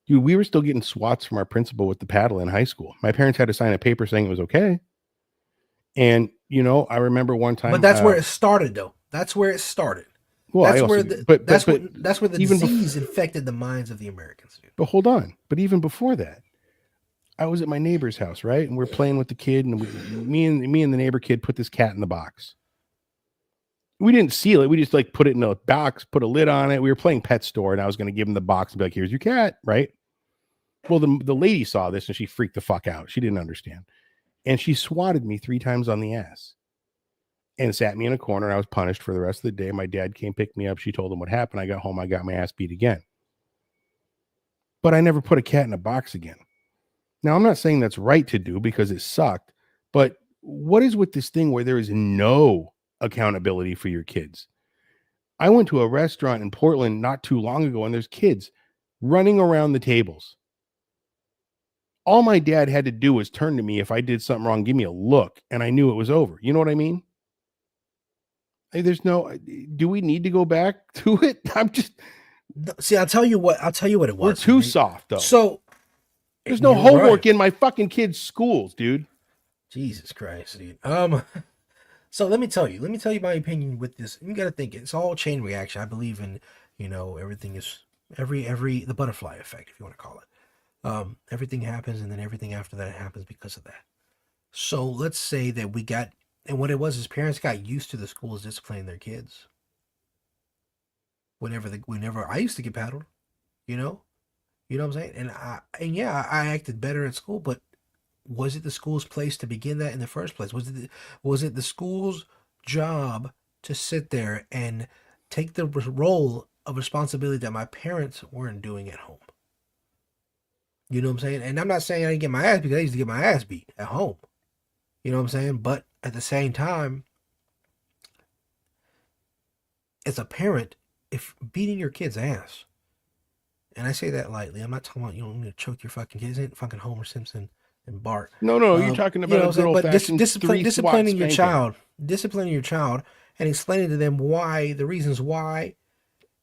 Dude, we were still getting swats from our principal with the paddle in high school. My parents had to sign a paper saying it was okay. And, you know, I remember one time. But that's where it started, though. That's where it started. Well, that's where the disease infected the minds of the Americans. Dude. But hold on. But even before that, I was at my neighbor's house, right? And we're playing with the kid, and me and the neighbor kid put this cat in the box. We didn't seal it. We just like put it in a box, put a lid on it. We were playing pet store, and I was going to give him the box and be like, here's your cat, right? Well, the lady saw this and she freaked the fuck out. She didn't understand. And she swatted me 3 times on the ass and sat me in a corner. I was punished for the rest of the day. My dad came pick me up. She told him what happened. I got home. I got my ass beat again. But I never put a cat in a box again. Now, I'm not saying that's right to do because it sucked. But what is with this thing where there is no accountability for your kids? I went to a restaurant in Portland not too long ago, and there's kids running around the tables. All my dad had to do was turn to me if I did something wrong, give me a look, and I knew it was over. You know what I mean? Hey, do we need to go back to it? See, I'll tell you what it was. We're too soft, though. So there's no homework in my fucking kids' schools, dude. Jesus Christ, dude. So let me tell you my opinion with this. You got to think it's all chain reaction. I believe in, you know, everything is the butterfly effect, if you want to call it. Everything happens, and then everything after that happens because of that. So let's say that and what it was is parents got used to the schools disciplining their kids. whenever I used to get paddled, you know, you know what I'm saying? And yeah, I acted better at school, but was it the school's place to begin that in the first place? Was it the school's job to sit there and take the role of responsibility that my parents weren't doing at home? You know what I'm saying? And I'm not saying I didn't get my ass beat. I used to get my ass beat at home. You know what I'm saying? But at the same time, as a parent, if beating your kid's ass, and I say that lightly, I'm not talking about you don't need to choke your fucking kids. It ain't fucking Homer Simpson and Bart. No, you're talking about a good old fashioned disciplining your child, and explaining to them why, the reasons why.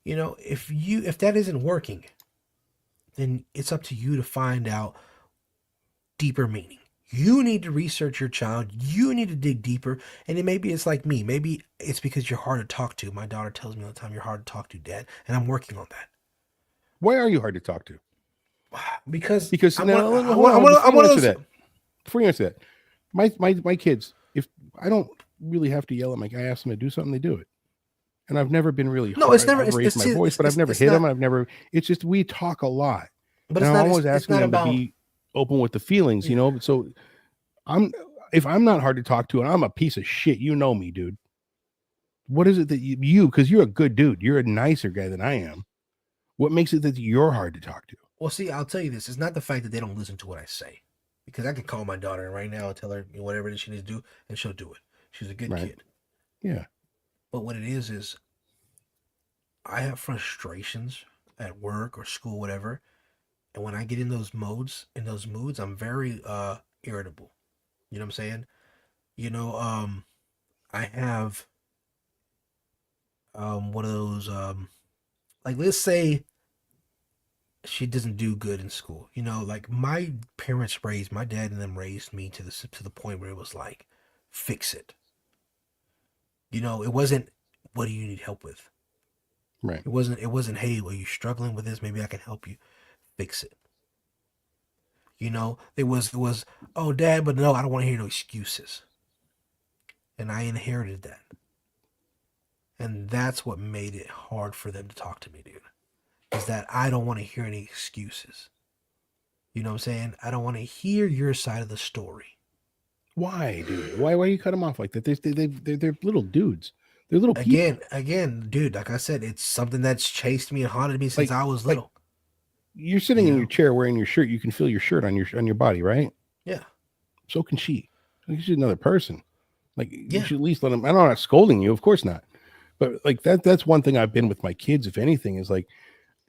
You know, if that isn't working, then it's up to you to find out deeper meaning. You need to research your child. You need to dig deeper. And then maybe it's like me. Maybe it's because you're hard to talk to. My daughter tells me all the time, "You're hard to talk to, Dad," and I'm working on that. Why are you hard to talk to? Because before you answer that, my kids, if I don't really have to yell at I ask them to do something, they do it. And I've never been really hard. It's never I've raised my voice, but I've never hit them. It's just we talk a lot. But I'm always asking them to be open with the feelings, you know. So if I'm not hard to talk to and I'm a piece of shit, you know me, dude. What is it that you because you're a good dude, you're a nicer guy than I am. What makes it that you're hard to talk to? Well, see, I'll tell you this. It's not the fact that they don't listen to what I say. Because I could call my daughter right now and tell her whatever it is she needs to do, and she'll do it. She's a good kid. Yeah. But what it is I have frustrations at work or school, whatever. And when I get in those moods, I'm very irritable. You know what I'm saying? You know, I have one of those like, let's say she doesn't do good in school. You know, like my dad and them raised me to the point where it was like, fix it. You know, it wasn't, what do you need help with? Right. It wasn't, hey, are you struggling with this? Maybe I can help you fix it. You know, it was, oh, Dad, but no, I don't want to hear no excuses. And I inherited that. And that's what made it hard for them to talk to me, dude. Is that I don't want to hear any excuses. You know what I'm saying? I don't want to hear your side of the story. Why, dude? Why you cut them off like that? They're little dudes. They're little people. Again, dude, like I said, it's something that's chased me and haunted me since I was little. You're sitting in your chair wearing your shirt. You can feel your shirt on your body, right? Yeah. So can she. She's another person. Like, you should at least let them. I'm not scolding you, of course not. But like that's one thing I've been with my kids, if anything, is like,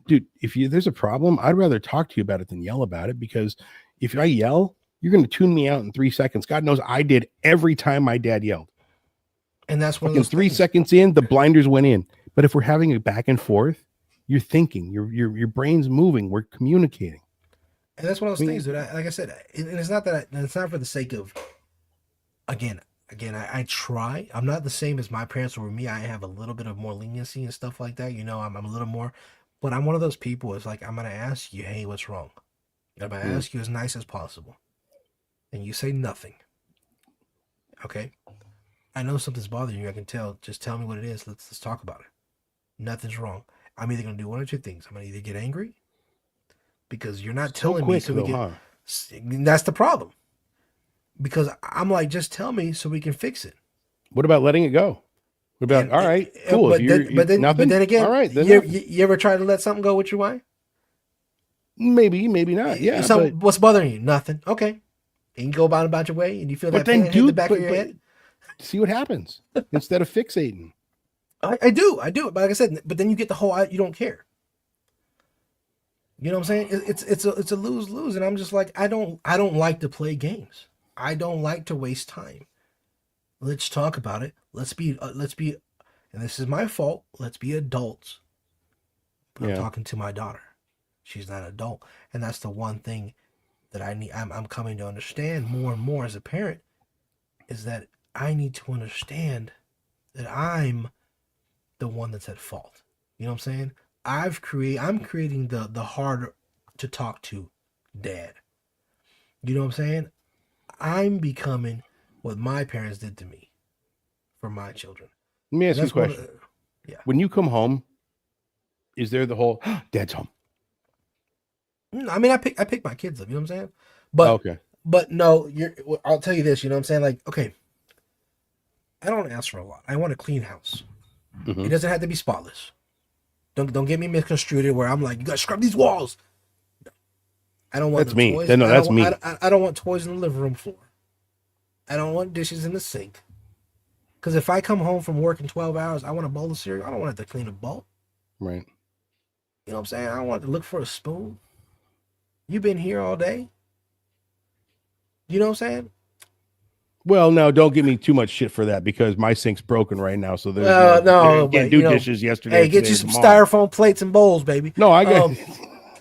dude, if there's a problem, I'd rather talk to you about it than yell about it, because if I yell, you're going to tune me out in 3 seconds. God knows I did every time my dad yelled. And that's one of those 3 seconds in, the blinders went in. But if we're having a back and forth, you're thinking, your brain's moving, we're communicating. And that's one of those things, dude. Like I said, and it's not that it's not for the sake of, again, I try. I'm not the same as my parents were with me. I have a little bit of more leniency and stuff like that. You know, I'm a little more, but I'm one of those people. It's like, I'm going to ask you, hey, what's wrong? I'm going to ask you as nice as possible. And you say nothing. Okay? I know something's bothering you. I can tell. Just tell me what it is. Let's talk about it. Nothing's wrong. I'm either going to do one or two things. I'm going to either get angry because you're not telling me. That's the problem. Because I'm like, just tell me so we can fix it. What about letting it go? What about, all right, cool. But then again, all right, then you ever try to let something go with your wife? Maybe not. Yeah. What's bothering you? Nothing. Okay. And you go about your way and you feel that pain hit the back of your head. See what happens instead of fixating. I do. But like I said, but then you get the whole, you don't care. You know what I'm saying? It's a lose-lose. And I'm just like, I don't like to play games. I don't like to waste time. Let's talk about it. Let's be, and this is my fault. Let's be adults. But I'm talking to my daughter. She's not an adult. And that's the one thing that I'm coming to understand more and more as a parent, is that I need to understand that I'm the one that's at fault. You know what I'm saying? I'm creating the harder to talk to dad. You know what I'm saying? I'm becoming what my parents did to me for my children. Let me ask you a question. When you come home, Is there the whole dad's home? I mean, I pick my kids up. You know what I'm saying? But Okay. But no, I'll tell you this. You know what I'm saying? Like, okay, I don't ask for a lot. I want a clean house. Mhm. It doesn't have to be spotless. Don't get me misconstrued where I'm like, you gotta scrub these walls. No. I don't want That's me. toys. No, that's me. I don't want toys in the living room floor. I don't want dishes in the sink. Because if I come home from work in 12 hours, I want a bowl of cereal. I don't want to have to clean a bowl. Right. You know what I'm saying? I don't want to look for a spoon. You've been here all day. You know what I'm saying? Well, no, don't give me too much shit for that because my sink's broken right now. So there's can't do dishes yesterday. Hey, get you some styrofoam plates and bowls, baby. No, I got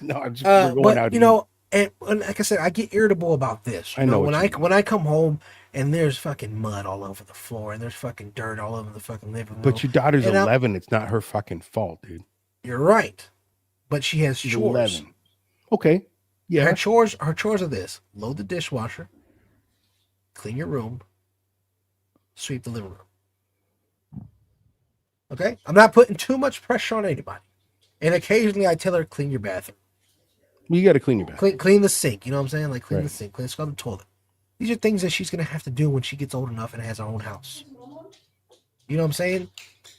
no. I'm just we're going out. You know, and like I said, I get irritable about this. You know when I come home and there's fucking mud all over the floor and there's fucking dirt all over the fucking living room. But your daughter's 11. It's not her fucking fault, dude. You're right, but she has She's chores. 11. Okay. Yeah. Her chores are this: load the dishwasher, clean your room, sweep the living room. Okay? I'm not putting too much pressure on anybody. And occasionally I tell her, clean your bathroom. You got to clean your bathroom. Clean the sink. You know what I'm saying? Like, clean the sink. Scrub the toilet. These are things that she's going to have to do when she gets old enough and has her own house. You know what I'm saying?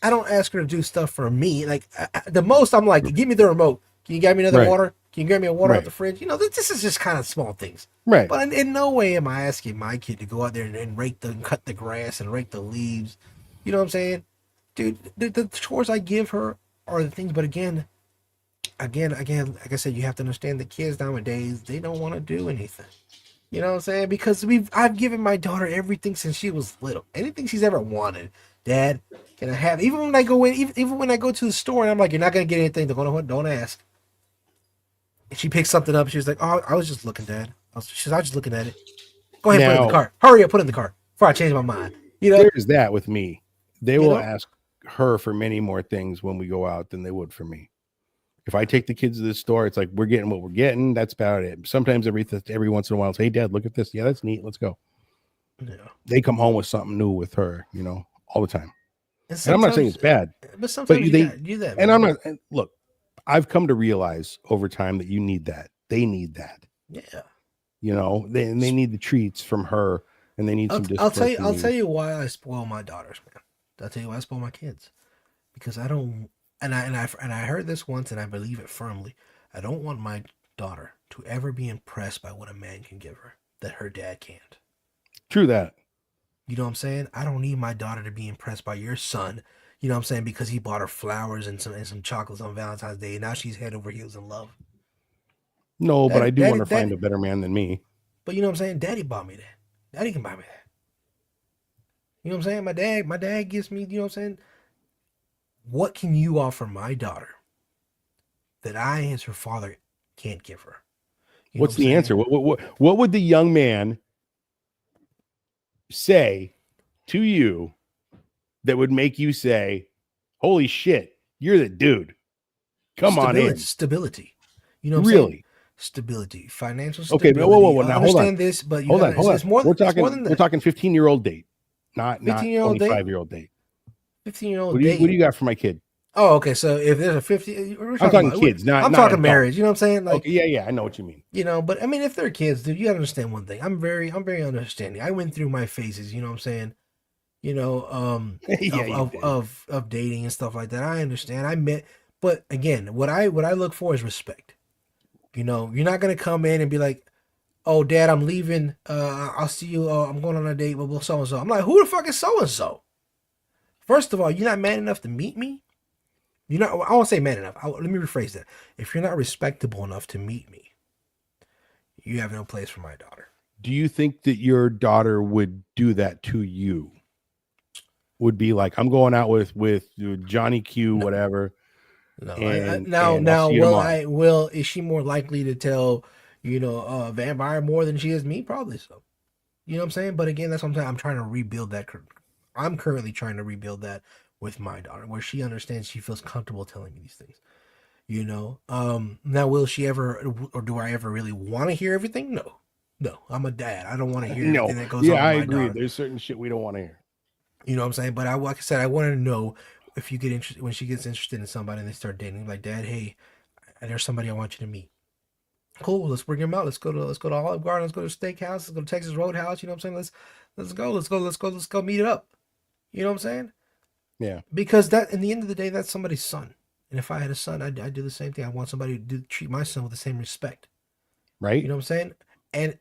I don't ask her to do stuff for me. Like, the most I'm like, give me the remote. Can you get me another water? Can you grab me a water out the fridge? You know, this is just kind of small things. Right. But in no way am I asking my kid to go out there and cut the grass and rake the leaves. You know what I'm saying? Dude, the chores I give her are the things. But again, like I said, you have to understand the kids nowadays, they don't want to do anything. You know what I'm saying? Because I've given my daughter everything since she was little. Anything she's ever wanted. Dad, can I have? Even when I go in, even when I go to the store and I'm like, you're not gonna get anything. Don't ask. And she picks something up. She's like, oh, I was just looking, Dad. I was just looking at it. Go ahead, put it in the cart. Hurry up, put it in the cart before I change my mind. You know, there's that with me. They will ask her for many more things when we go out than they would for me. If I take the kids to the store, it's like we're getting what we're getting. That's about it. Sometimes every once in a while, it's, hey, Dad, look at this. Yeah, that's neat. Let's go. Yeah. They come home with something new with her, you know, all the time. And I'm not saying it's bad, but sometimes you do that. And I'm not. Look, I've come to realize over time that you need that. They need that. Yeah. You know, they need the treats from her, and they need some discipline. I'll tell you why I spoil my daughters, man. I'll tell you why I spoil my kids, because I don't. And I heard this once, and I believe it firmly. I don't want my daughter to ever be impressed by what a man can give her that her dad can't. True that. You know what I'm saying? I don't need my daughter to be impressed by your son. You know what I'm saying? Because he bought her flowers and some chocolates on Valentine's Day, and now she's head over heels in love. No, but I do want to find a better man than me. But you know what I'm saying? Daddy bought me that. Daddy can buy me that. You know what I'm saying? My dad gives me, you know what I'm saying? What can you offer my daughter that I, as her father, can't give her? What's the answer? What would the young man say to you that would make you say, holy shit, you're the dude? Come on in. Stability. You know what I'm saying? Stability. Financial stability. Okay, whoa. Now, hold on. This, but hold on. We're talking 15-year-old date, not 25-year-old date. 15-year-old date. What do you got for my kid? Oh, okay. So if there's a 50, I'm talking kids, I'm talking marriage. You know what I'm saying? Like, okay, yeah, I know what you mean. You know, but I mean, if they're kids, dude, you gotta understand one thing. I'm very understanding. I went through my phases. You know what I'm saying? You know, of dating and stuff like that. I understand. But again, what I look for is respect. You know, you're not gonna come in and be like, "Oh, Dad, I'm leaving. I'll see you. I'm going on a date with so and so." I'm like, "Who the fuck is so and so?" First of all, you're not man enough to meet me. I won't say man enough. Let me rephrase that. If you're not respectable enough to meet me, you have no place for my daughter. Do you think that your daughter would do that to you? Would be like, I'm going out with Johnny Q, whatever. No. Is she more likely to tell, Vampire more than she is me? Probably so. You know what I'm saying? But again, that's what I'm saying. I'm trying to rebuild that. I'm currently trying to rebuild that with my daughter, where she understands, she feels comfortable telling me these things. Now will she ever, or do I ever really want to hear everything? No, I'm a dad. I don't want to hear everything that goes on. Yeah, I agree. Daughter. There's certain shit we don't want to hear. You know what I'm saying? But like I said, I want to know if you get interested, when she gets interested in somebody and they start dating, like, Dad, hey, there's somebody I want you to meet. Cool, let's bring him out. Let's go to Olive Garden. Let's go to Steakhouse. Let's go to Texas Roadhouse. You know what I'm saying? Let's go meet it up. You know what I'm saying? Yeah. Because that, in the end of the day, that's somebody's son. And if I had a son, I'd do the same thing. I want somebody to treat my son with the same respect. Right. You know what I'm saying? And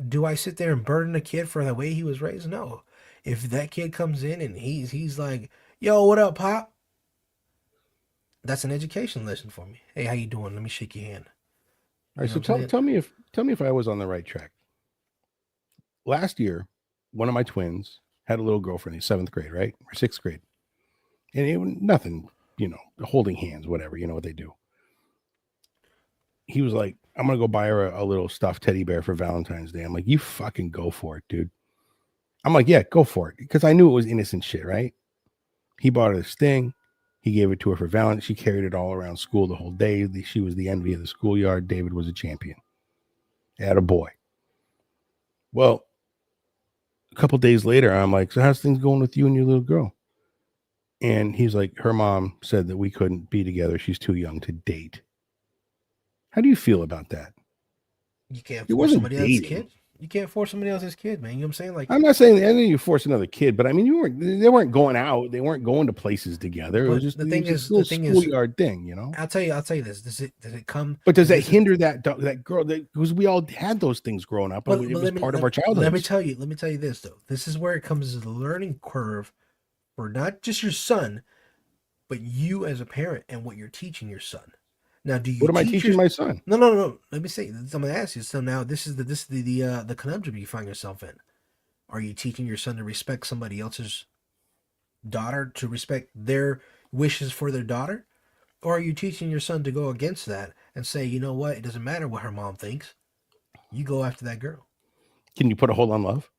do I sit there and burden a kid for the way he was raised? No. If that kid comes in and he's like, yo, what up, Pop? That's an education lesson for me. Hey, how you doing? Let me shake your hand. All right, so tell me if I was on the right track. Last year, one of my twins had a little girlfriend in 7th grade, right? Or 6th grade. And it was nothing, holding hands, whatever, you know what they do. He was like, I'm going to go buy her a little stuffed teddy bear for Valentine's Day. I'm like, you fucking go for it, dude. I'm like, yeah, go for it. Because I knew it was innocent shit, right? He bought her this thing. He gave it to her for Valentine's. She carried it all around school the whole day. She was the envy of the schoolyard. David was a champion. Had a boy. Well, a couple days later, I'm like, so how's things going with you and your little girl? And he's like, her mom said that we couldn't be together. She's too young to date. How do you feel about that? You can't force somebody else's kid. You can't force somebody else's kid, man. You know what I'm saying? Like, I'm not saying that you force another kid, but I mean, they weren't going out. They weren't going to places together. It was just a schoolyard thing, I'll tell you this. Does it come? But does that hinder that girl? Because we all had those things growing up. But it was part of our childhood. Let me tell you this though. This is where it comes to the learning curve for not just your son, but you as a parent and what you're teaching your son. Now, what am I teaching my son? No. Let me say. I'm going to ask you. So now, this is the conundrum you find yourself in. Are you teaching your son to respect somebody else's daughter, to respect their wishes for their daughter, or are you teaching your son to go against that and say, you know what, it doesn't matter what her mom thinks, you go after that girl? Can you put a hold on love?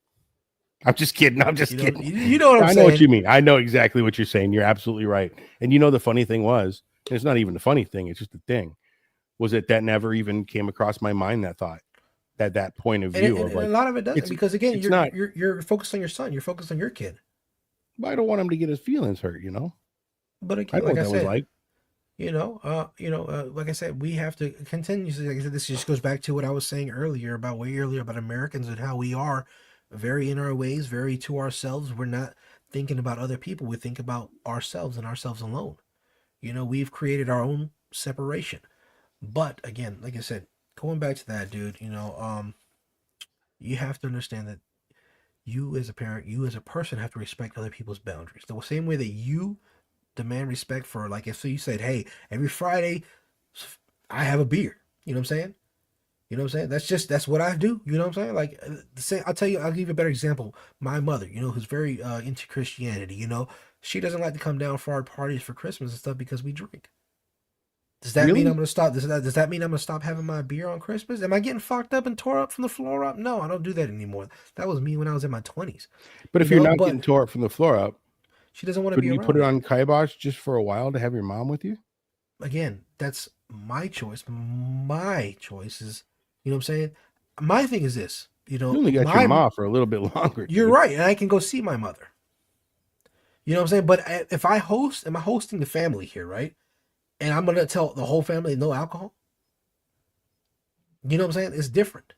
I'm just kidding. I'm just kidding. You know what I'm saying? I know what you mean. I know exactly what you're saying. You're absolutely right. And the funny thing was. It's not even the funny thing. It's just the thing was that never even came across my mind. That thought, that point of view. And a lot of it doesn't, because again, you're focused on your son. You're focused on your kid. But I don't want him to get his feelings hurt, But again, like I said, like I said, we have to continuously. Like I said, this just goes back to what I was saying earlier about Americans and how we are very in our ways, very to ourselves. We're not thinking about other people. We think about ourselves and ourselves alone. We've created our own separation. But again, like I said, going back to that, dude, you have to understand that you as a parent, you as a person have to respect other people's boundaries. The same way that you demand respect for, like, if you said, hey, every Friday I have a beer. You know what I'm saying? That's what I do. You know what I'm saying? Like, I'll give you a better example. My mother, who's very into Christianity, she doesn't like to come down for our parties for Christmas and stuff because we drink. Does that mean I'm going to stop? Does that mean I'm going to stop having my beer on Christmas? Am I getting fucked up and tore up from the floor up? No, I don't do that anymore. That was me when I was in my 20s. But if you're not getting tore up from the floor up, she doesn't want to be around. Couldn't you put it on kibosh just for a while to have your mom with you? Again, that's my choice. My choice is, you know what I'm saying? My thing is this, You only got your mom for a little bit longer. You're right, and I can go see my mother. You know what I'm saying? But if I am I hosting the family here, right? And I'm going to tell the whole family no alcohol? You know what I'm saying? It's different.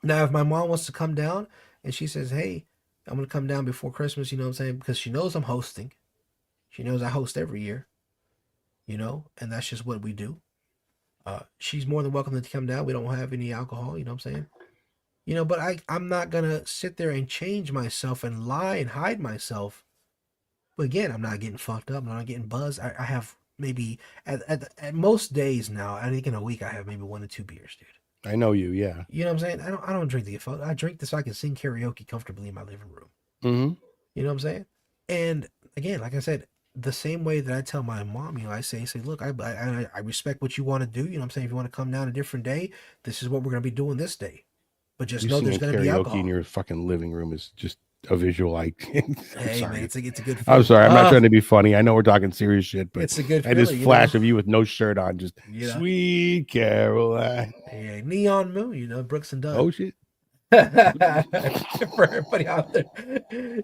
Now, if my mom wants to come down and she says, hey, I'm going to come down before Christmas, you know what I'm saying? Because she knows I'm hosting. She knows I host every year, and that's just what we do. She's more than welcome to come down. We don't have any alcohol, you know what I'm saying? But I'm not going to sit there and change myself and lie and hide myself. But again, I'm not getting fucked up. I'm not getting buzzed. I have maybe at most days now, I think in a week, I have maybe 1 to 2 beers, dude. I know you, yeah. You know what I'm saying? I don't drink to get fucked. I drink this so I can sing karaoke comfortably in my living room. Mm-hmm. You know what I'm saying? And again, like I said, the same way that I tell my mom, I say, look, I respect what you want to do. You know what I'm saying? If you want to come down a different day, this is what we're going to be doing this day. But just know there's going to be alcohol. Karaoke in your fucking living room is just a visual. Hey, man, it's a good feeling. I'm sorry. I'm not trying to be funny. I know we're talking serious shit, but it's a good feeling. Just flash of you with no shirt on, just Sweet Caroline. Yeah, Neon Moon, Brooks and Dunn. Oh shit. For everybody out there,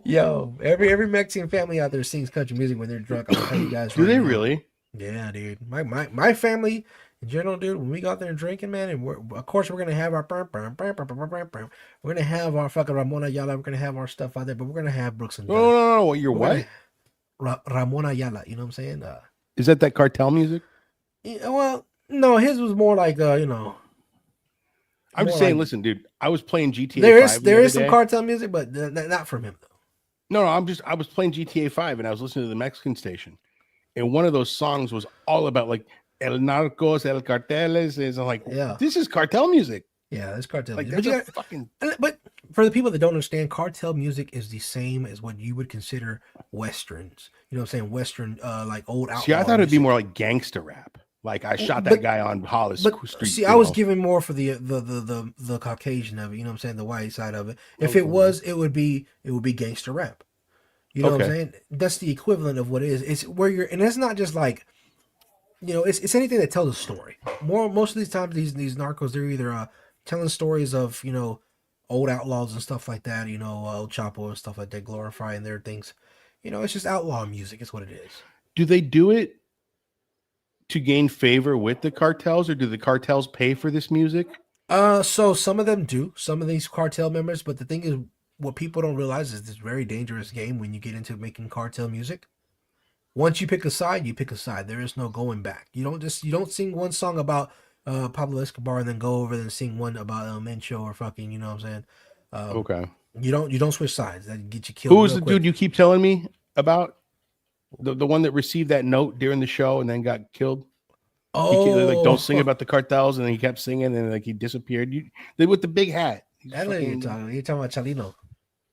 yo, every Mexican family out there sings country music when they're drunk. I'm gonna tell you guys Do right they now. really? Yeah, dude. My family in general, dude. When we go out there and drinking, man, and of course we're gonna have our we're gonna have our fucking Ramona Ayala. We're gonna have our stuff out there, but we're gonna have Brooks and No, Dunn. no, no, no. You're We're what? gonna Ramona Ayala. You know what I'm saying? Is that cartel music? Yeah, well, no, his was more like you know. I'm just more saying. like- Listen, dude. I was playing GTA. There 5 is the there other is some day. cartel music, but not from him though. No, I was playing GTA 5 and I was listening to the Mexican station, and one of those songs was all about like El Narcos, El Carteles. And I'm like, Yeah. this is cartel music. Yeah, that's cartel Like music. that's fucking. But for the people that don't understand, cartel music is the same as what you would consider westerns. You know what I'm saying? Western, like old outlaw. See, I thought it'd be music. more like gangster rap. Like I shot that But- guy on Hollis But Street. see, you I was know. giving more for the Caucasian of it. You know what I'm saying? The white side of it. If Okay. it was, it would be gangster rap. You know what I'm Okay. saying? That's the equivalent of what it is. It's where you're, and it's not just like, you know, it's anything that tells a story. Most of these times, these narcos, they're either telling stories of, you know, old outlaws and stuff like that. You know, El Chapo and stuff like that, glorifying their things. You know, it's just outlaw music. It's what it is. Do they do it to gain favor with the cartels, or do the cartels pay for this music? So some of them do, some of these cartel members, but the thing is, what people don't realize is this very dangerous game when you get into making cartel music. Once you pick a side, you pick a side. There is no going back. You don't sing one song about Pablo Escobar and then go over and sing one about El Mencho or fucking, you know what I'm saying? Okay. You don't switch sides. That get you killed. Who was real the quick. dude you keep telling me about? The one that received that note during the show and then got killed. Oh, Like don't sing about the cartels, and then he kept singing, and like he disappeared. With the big hat. He's I know fucking- you're talking about Chalino.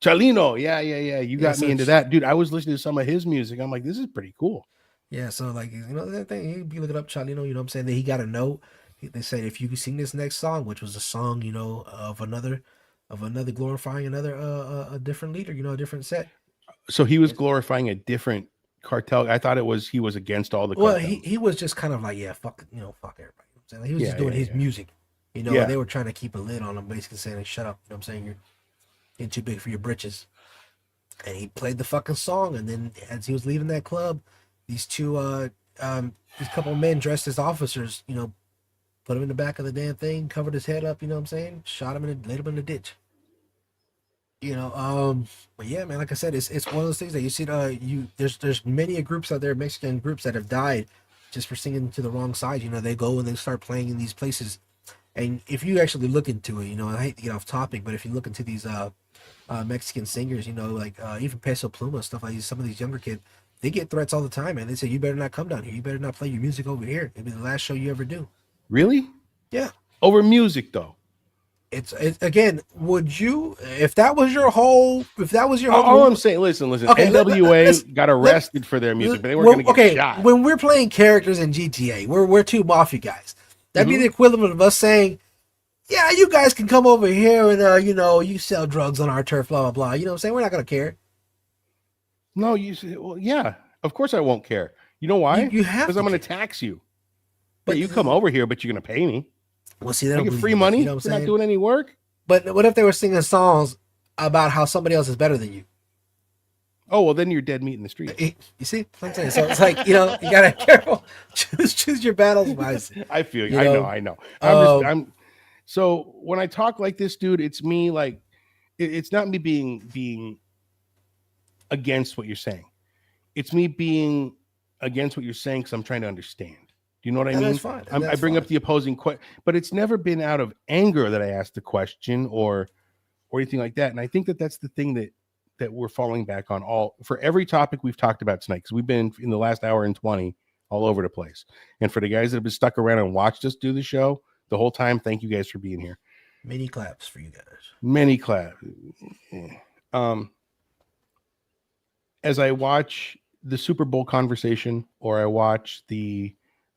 Chalino, yeah. You got so me into that, dude. I was listening to some of his music. I'm like, this is pretty cool. Yeah, so like, you know that thing, you be looking up Chalino, you know what I'm saying? That he got a note. They said if you sing this next song, which was a song, you know, of another glorifying another a different leader, you know, a different set. So he was glorifying a different cartel. I thought he was against all the Well, cartels. he was just kind of like, yeah, fuck, you know, fuck everybody. You know what I'm saying? Like, he was just doing his music. You know, Yeah. and they were trying to keep a lid on him, basically saying, like, shut up. You know what I'm saying? You're getting too big for your britches. And he played the fucking song, and then as he was leaving that club, these couple of men dressed as officers, you know, put him in the back of the damn thing, covered his head up, you know what I'm saying? Shot him and laid him in the ditch. You know, but yeah, man, like I said, it's one of those things that you see. There's many groups out there, Mexican groups that have died just for singing to the wrong side. You know, they go and they start playing in these places, and if you actually look into it, you know, I hate to get off topic, but if you look into these Mexican singers, you know, like even Peso Pluma, stuff like these, some of these younger kids, they get threats all the time, man. They say, you better not come down here. You better not play your music over here. It'll be the last show you ever do. Really? Yeah. Over music, though. It's again, would you, if that was your whole All I'm saying, listen. Okay, NWA got arrested for their music, but they weren't going to get shot. When we're playing characters in GTA, we're two mafia guys. That'd be the equivalent of us saying, yeah, you guys can come over here and you know, you sell drugs on our turf, blah blah blah. You know what I'm saying? We're not gonna care. No, well, yeah, of course I won't care. You know why? You have Because to I'm going care. to tax you. But But you come over here, but you're going to pay me. Well, see, they I don't get believe free you, money. You know what I'm You're saying? not doing any work. But what if they were singing songs about how somebody else is better than you? Oh, well, then you're dead meat in the street. You see what I'm saying? So it's like, you know, you gotta be careful. choose your battles wisely. I feel you. You know, I know. um, So when I talk like this, dude, it's me like it's not me being against what you're saying. It's me being against what you're saying because I'm trying to understand. Do you know what I And mean? that's fine. I bring up the opposing question, but it's never been out of anger that I asked the question or anything like that. And I think that's the thing that we're falling back on for every topic we've talked about tonight, because we've been in the last hour and 20 all over the place. And for the guys that have been stuck around and watched us do the show the whole time, thank you guys for being here. Many claps for you guys. Many claps. As I watch the Super Bowl conversation, or I watch the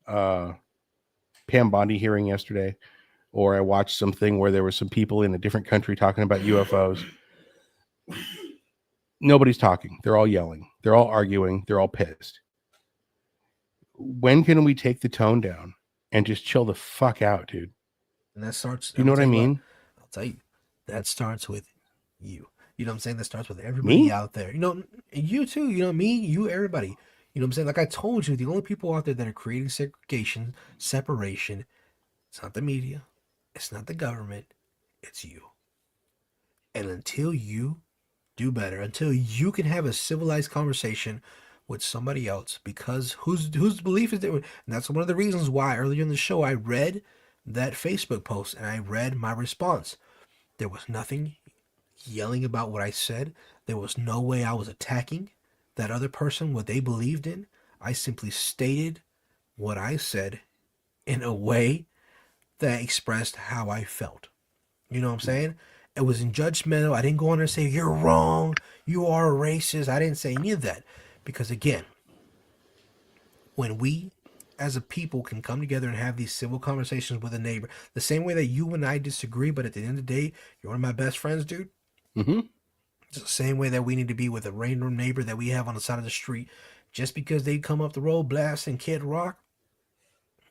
Pam Bondi hearing yesterday, or I watched something where there were some people in a different country talking about UFOs. Nobody's talking. They're all yelling. They're all arguing. They're all pissed. When can we take the tone down and just chill the fuck out, dude? And that starts. You know what I mean? I'll tell you. that starts with you. You know what I'm saying? That starts with everybody Me? out there. You know, you too. You know, me, you, everybody. You know what I'm saying? Like I told you, the only people out there that are creating segregation, separation, it's not the media, it's not the government, it's you. And until you do better, until you can have a civilized conversation with somebody else, because whose belief is different. And that's one of the reasons why earlier in the show I read that Facebook post and I read my response. There was nothing yelling about what I said. There was no way I was attacking that other person, what they believed in. I simply stated what I said in a way that expressed how I felt. You know what I'm saying? It was in judgmental. I didn't go on there and say, you're wrong. You are a racist. I didn't say any of that. Because again, when we as a people can come together and have these civil conversations with a neighbor, the same way that you and I disagree, but at the end of the day, you're one of my best friends, dude. Mm-hmm. It's the same way that we need to be with a random neighbor that we have on the side of the street. Just because they come up the road blasting Kid Rock,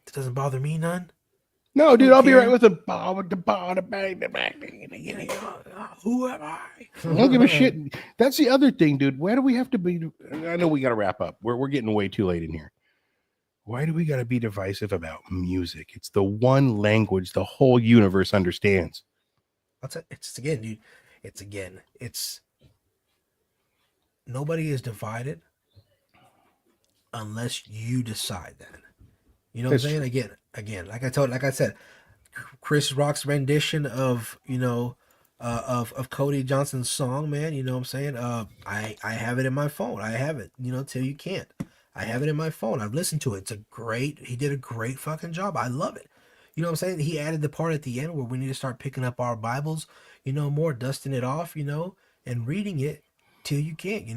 it doesn't bother me none. No, dude, I'll be right with Who am I? I don't give a shit. That's the other thing, dude. Why do we have to be? I know we got to wrap up. We're getting way too late in here. Why do we got to be divisive about music? It's the one language the whole universe understands. It's again, dude. It's nobody is divided unless you decide that. You know what I'm saying? Again, like I said, Chris Rock's rendition of, of Cody Johnson's song, man, you know what I'm saying? I have it in my phone. I have it, till you can't. I have it in my phone. I've listened to it. He did a great fucking job. I love it. You know what I'm saying? He added the part at the end where we need to start picking up our Bibles, more, dusting it off, and reading it till you can't,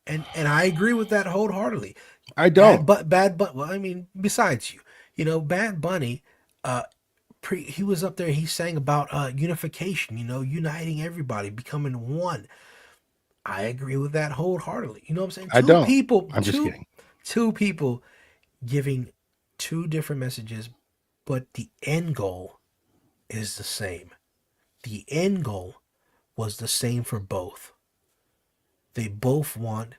And I agree with that wholeheartedly. I don't. Well, I mean, besides you, Bad Bunny, he was up there. He sang about unification. Uniting everybody, becoming one. I agree with that wholeheartedly. You know what I'm saying? I don't. People. I'm just kidding. Two people giving two different messages, but the end goal is the same. The end goal was the same for both. They both want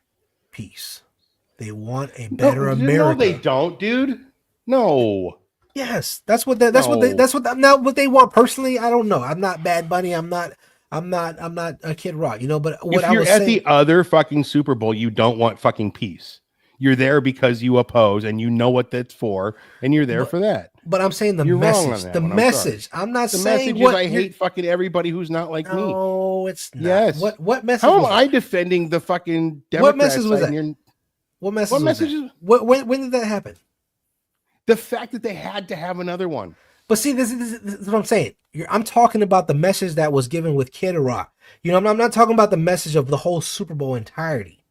peace. They want a better America. No, they don't, dude. No. Yes, that's what they want. Personally, I don't know. I'm not Bad Bunny. I'm not a Kid Rock. But what if you're at the other fucking Super Bowl, you don't want fucking peace. You're there because you oppose and you know what that's for, and you're there for that. But I'm saying the message. The message. I'm not saying what I hate fucking everybody who's not like me. No, it's not. Yes. What message? How am I defending the fucking Democrats? What message was that? What message? When did that happen? The fact that they had to have another one. But see, this is what I'm saying. I'm talking about the message that was given with Kid Rock. I'm not talking about the message of the whole Super Bowl entirety.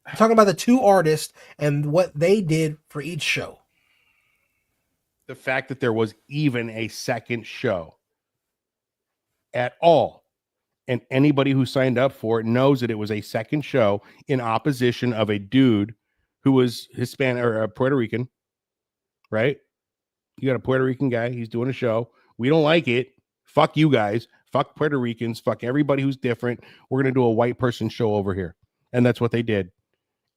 I'm talking about the two artists and what they did for each show. The fact that there was even a second show at all. And anybody who signed up for it knows that it was a second show in opposition of a dude who was Hispanic or Puerto Rican, right? You got a Puerto Rican guy. He's doing a show. We don't like it. Fuck you guys. Fuck Puerto Ricans. Fuck everybody who's different. We're going to do a white person show over here. And that's what they did.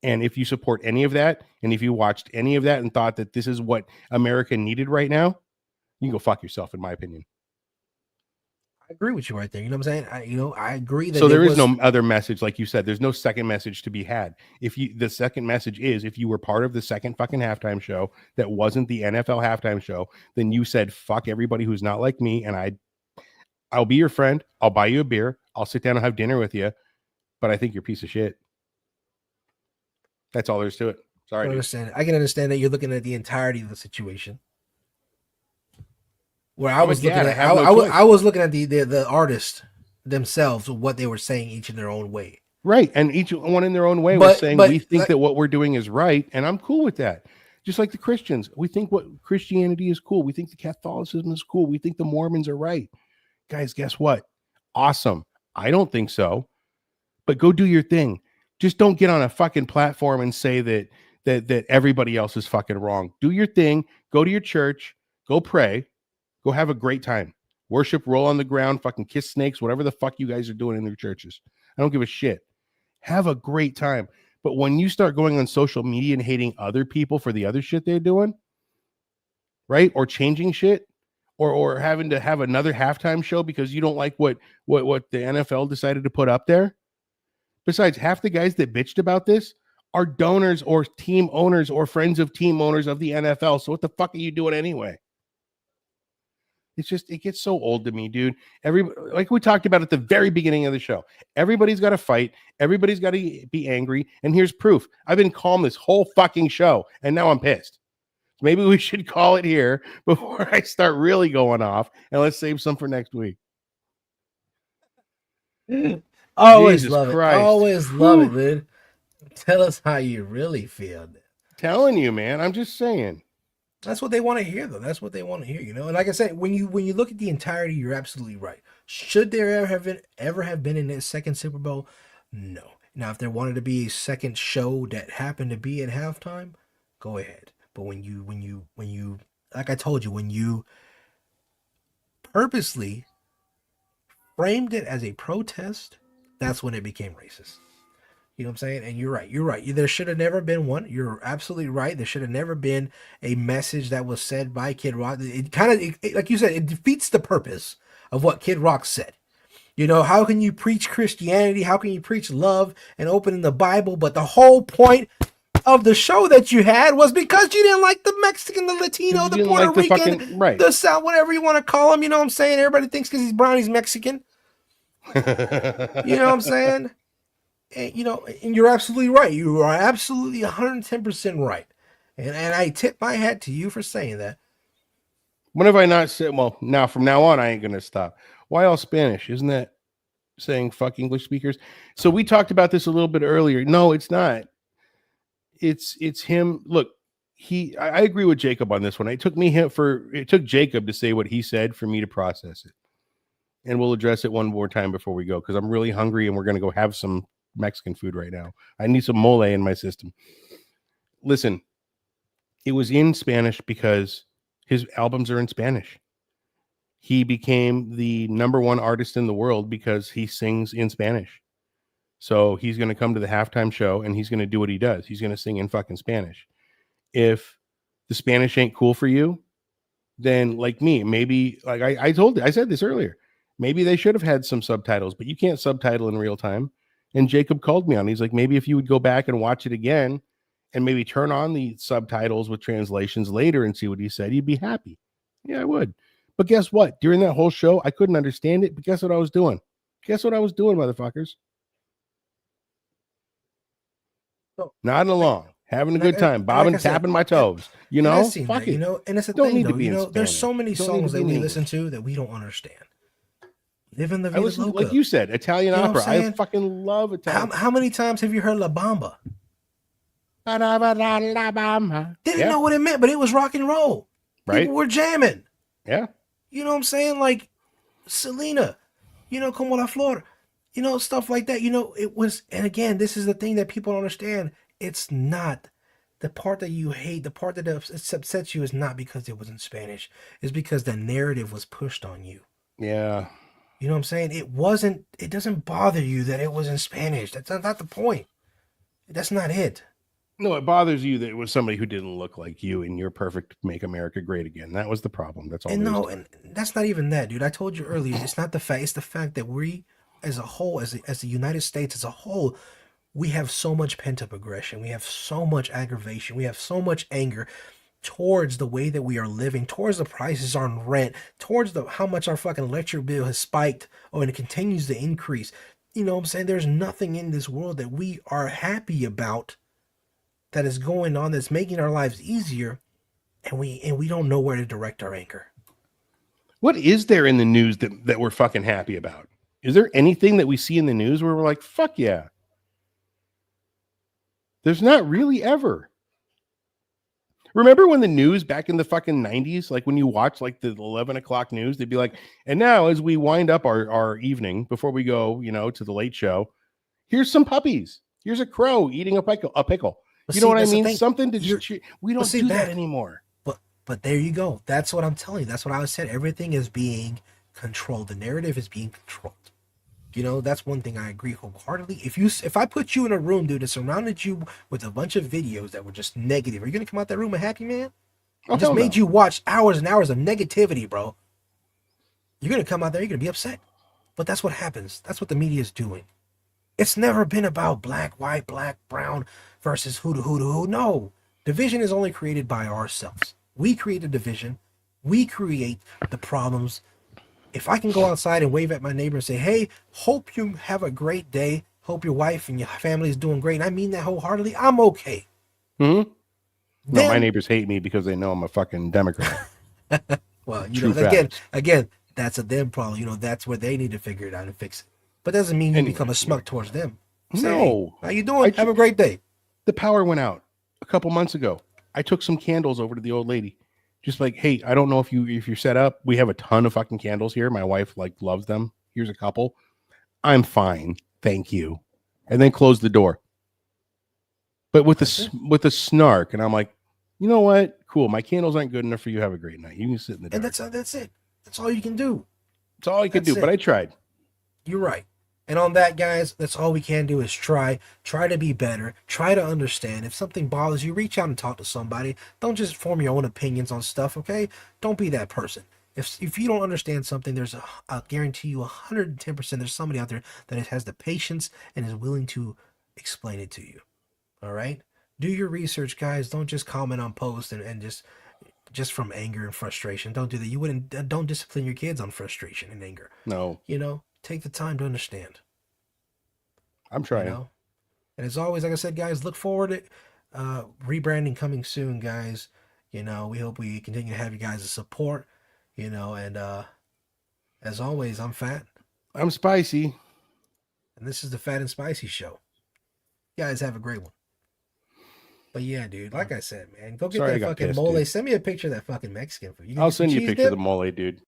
And if you support any of that, and if you watched any of that and thought that this is what America needed right now, you can go fuck yourself, in my opinion. I agree with you right there. You know what I'm saying? I agree that. So there is no other message, like you said. There's no second message to be had. The second message is if you were part of the second fucking halftime show that wasn't the NFL halftime show, then you said fuck everybody who's not like me, and I'll be your friend. I'll buy you a beer. I'll sit down and have dinner with you, but I think you're a piece of shit. That's all there is to it. Sorry. I can understand that you're looking at the entirety of the situation. Where I was looking at the artists themselves, what they were saying, each in their own way. Right, and each one in their own way was saying we think that what we're doing is right, and I'm cool with that. Just like the Christians, we think what Christianity is cool. We think the Catholicism is cool. We think the Mormons are right. Guys, guess what? Awesome. I don't think so, but go do your thing. Just don't get on a fucking platform and say that everybody else is fucking wrong. Do your thing. Go to your church. Go pray. Go have a great time. Worship, roll on the ground, fucking kiss snakes, whatever the fuck you guys are doing in your churches. I don't give a shit. Have a great time. But when you start going on social media and hating other people for the other shit they're doing, right? Or changing shit, or having to have another halftime show because you don't like what the NFL decided to put up there. Besides, half the guys that bitched about this are donors or team owners or friends of team owners of the NFL. So what the fuck are you doing anyway? It's just, it gets so old to me, dude. Like we talked about at the very beginning of the show, everybody's got to fight. Everybody's got to be angry. And here's proof. I've been calm this whole fucking show, and now I'm pissed. Maybe we should call it here before I start really going off, and let's save some for next week. Always Jesus love Christ. it. Always love it, dude. Tell us how you really feel. Telling you, man. I'm just saying. That's what they want to hear, though. That's what they want to hear, you know. And like I said, when you look at the entirety, you're absolutely right. Should there ever have been a second Super Bowl? No. Now, if there wanted to be a second show that happened to be at halftime, go ahead. But when you, like I told you, when you purposely framed it as a protest, that's when it became racist. You know what I'm saying? And you're right. You're right. There should have never been one. You're absolutely right. There should have never been a message that was said by Kid Rock. It kind of, like you said, it defeats the purpose of what Kid Rock said. You know, how can you preach Christianity? How can you preach love and open in the Bible? But the whole point of the show that you had was because you didn't like the Mexican, the Latino, the Puerto Rican, the South, whatever you want to call him. You know what I'm saying? Everybody thinks because he's brown, he's Mexican. You know what I'm saying? And, you know, and you're absolutely right. You are absolutely 110% right. And I tip my hat to you for saying that. When have I not said, well, now from now on, I ain't going to stop. Why all Spanish? Isn't that saying fuck English speakers? So we talked about this a little bit earlier. No, it's not. It's him. Look, I agree with Jacob on this one. It took Jacob to say what he said for me to process it. And we'll address it one more time before we go, because I'm really hungry and we're going to go have some Mexican food right now. I need some mole in my system. Listen, it was in Spanish because his albums are in Spanish. He became the #1 artist in the world because he sings in Spanish. So he's going to come to the halftime show and he's going to do what he does. He's going to sing in fucking Spanish. If the Spanish ain't cool for you, then like me, maybe like I said this earlier, maybe they should have had some subtitles, but you can't subtitle in real time. And Jacob called me on. He's like, maybe if you would go back and watch it again and maybe turn on the subtitles with translations later and see what he said, you'd be happy. Yeah, I would. But guess what? During that whole show, I couldn't understand it, but guess what I was doing? Guess what I was doing, motherfuckers? Nodding along, having a good time, bobbing, tapping my toes. You know, fuck it. You know, and it's a don't thing, need though. to be You in know, there's Spanish. so many Don't songs need to that be we in listen English. to that we don't understand. Live in the I Vida listen, Loca. like you said, Italian You know opera. what I'm saying? I fucking love Italian. How many times have you heard La Bamba? Didn't know what it meant, but it was rock and roll. Right? People were jamming. Yeah. You know what I'm saying? Like Selena, you know, Como la Flor, you know, stuff like that. You know, it was, and again, this is the thing that people don't understand. It's not the part that you hate, the part that upsets you is not because it was in Spanish. It's because the narrative was pushed on you. Yeah. You know what I'm saying? It doesn't bother you that it was in Spanish. That's not the point. That's not it. No, it bothers you that it was somebody who didn't look like you and you're perfect. Make America great again. That was the problem. That's all. And no, and that's not even that, dude. I told you earlier, it's not the fact. It's the fact that we, as a whole, as the United States as a whole, we have so much pent up aggression. We have so much aggravation. We have so much anger towards the way that we are living, towards the prices on rent, towards how much our fucking electric bill has spiked, and it continues to increase. You know what I'm saying? There's nothing in this world that we are happy about that is going on that's making our lives easier, and we don't know where to direct our anger. What is there in the news that we're fucking happy about? Is there anything that we see in the news where we're like, fuck yeah? There's not really ever. Remember when the news back in the fucking 90s, like when you watch like the 11 o'clock news, they'd be like, and now as we wind up our evening before we go, you know, to the late show, here's some puppies. Here's a crow eating a pickle. You know what I mean? Something to just, we don't do that anymore. But there you go. That's what I'm telling you. That's what I said. Everything is being control. The narrative is being controlled. You know, that's one thing I agree wholeheartedly. If I put you in a room, dude, that surrounded you with a bunch of videos that were just negative, are you gonna come out that room a happy man? Oh, I just hell made no. you watch hours and hours of negativity, bro. You're gonna come out there, you're gonna be upset. But that's what happens. That's what the media is doing. It's never been about black, white, black, brown versus who. No. Division is only created by ourselves. We create a division. We create the problems. If I can go outside and wave at my neighbor and say, hey, hope you have a great day. Hope your wife and your family is doing great. And I mean that wholeheartedly. I'm okay. No, my Them- neighbors hate me because they know I'm a fucking Democrat. Well, you True know, again, facts. that's a them problem. You know, that's where they need to figure it out and fix it. But doesn't mean you And- become a smug towards them. Say, No. hey, how you doing? Have a great day. The power went out a couple months ago. I took some candles over to the old lady. Just like, hey, I don't know if you're set up. We have a ton of fucking candles here. My wife like loves them. Here's a couple. I'm fine. Thank you. And then close the door. But with the snark, and I'm like, you know what? Cool. My candles aren't good enough for you. Have a great night. You can sit in the dark. And that's it. That's all you can do. That's all I could do. That's But it. I tried. You're right. And on that, guys, that's all we can do is try to be better, try to understand. If something bothers you, reach out and talk to somebody. Don't just form your own opinions on stuff, okay? Don't be that person. If you don't understand something, I'll guarantee you 110% there's somebody out there that has the patience and is willing to explain it to you. All right? Do your research, guys. Don't just comment on posts and just from anger and frustration. Don't do that. Don't discipline your kids on frustration and anger. No, You know, take the time to understand. I'm trying. You know? And as always, like I said, guys, look forward to rebranding coming soon, guys. You know, we hope we continue to have you guys' support. You know, and as always, I'm Phat, I'm spicy. and this is the Phat and Spicy Show. You guys have a great one. But yeah, dude, like I said, man, go get Sorry I that got fucking pissed, mole. dude. Send me a picture of that fucking Mexican food. You I'll get some send you a cheese picture of dip? the mole, dude.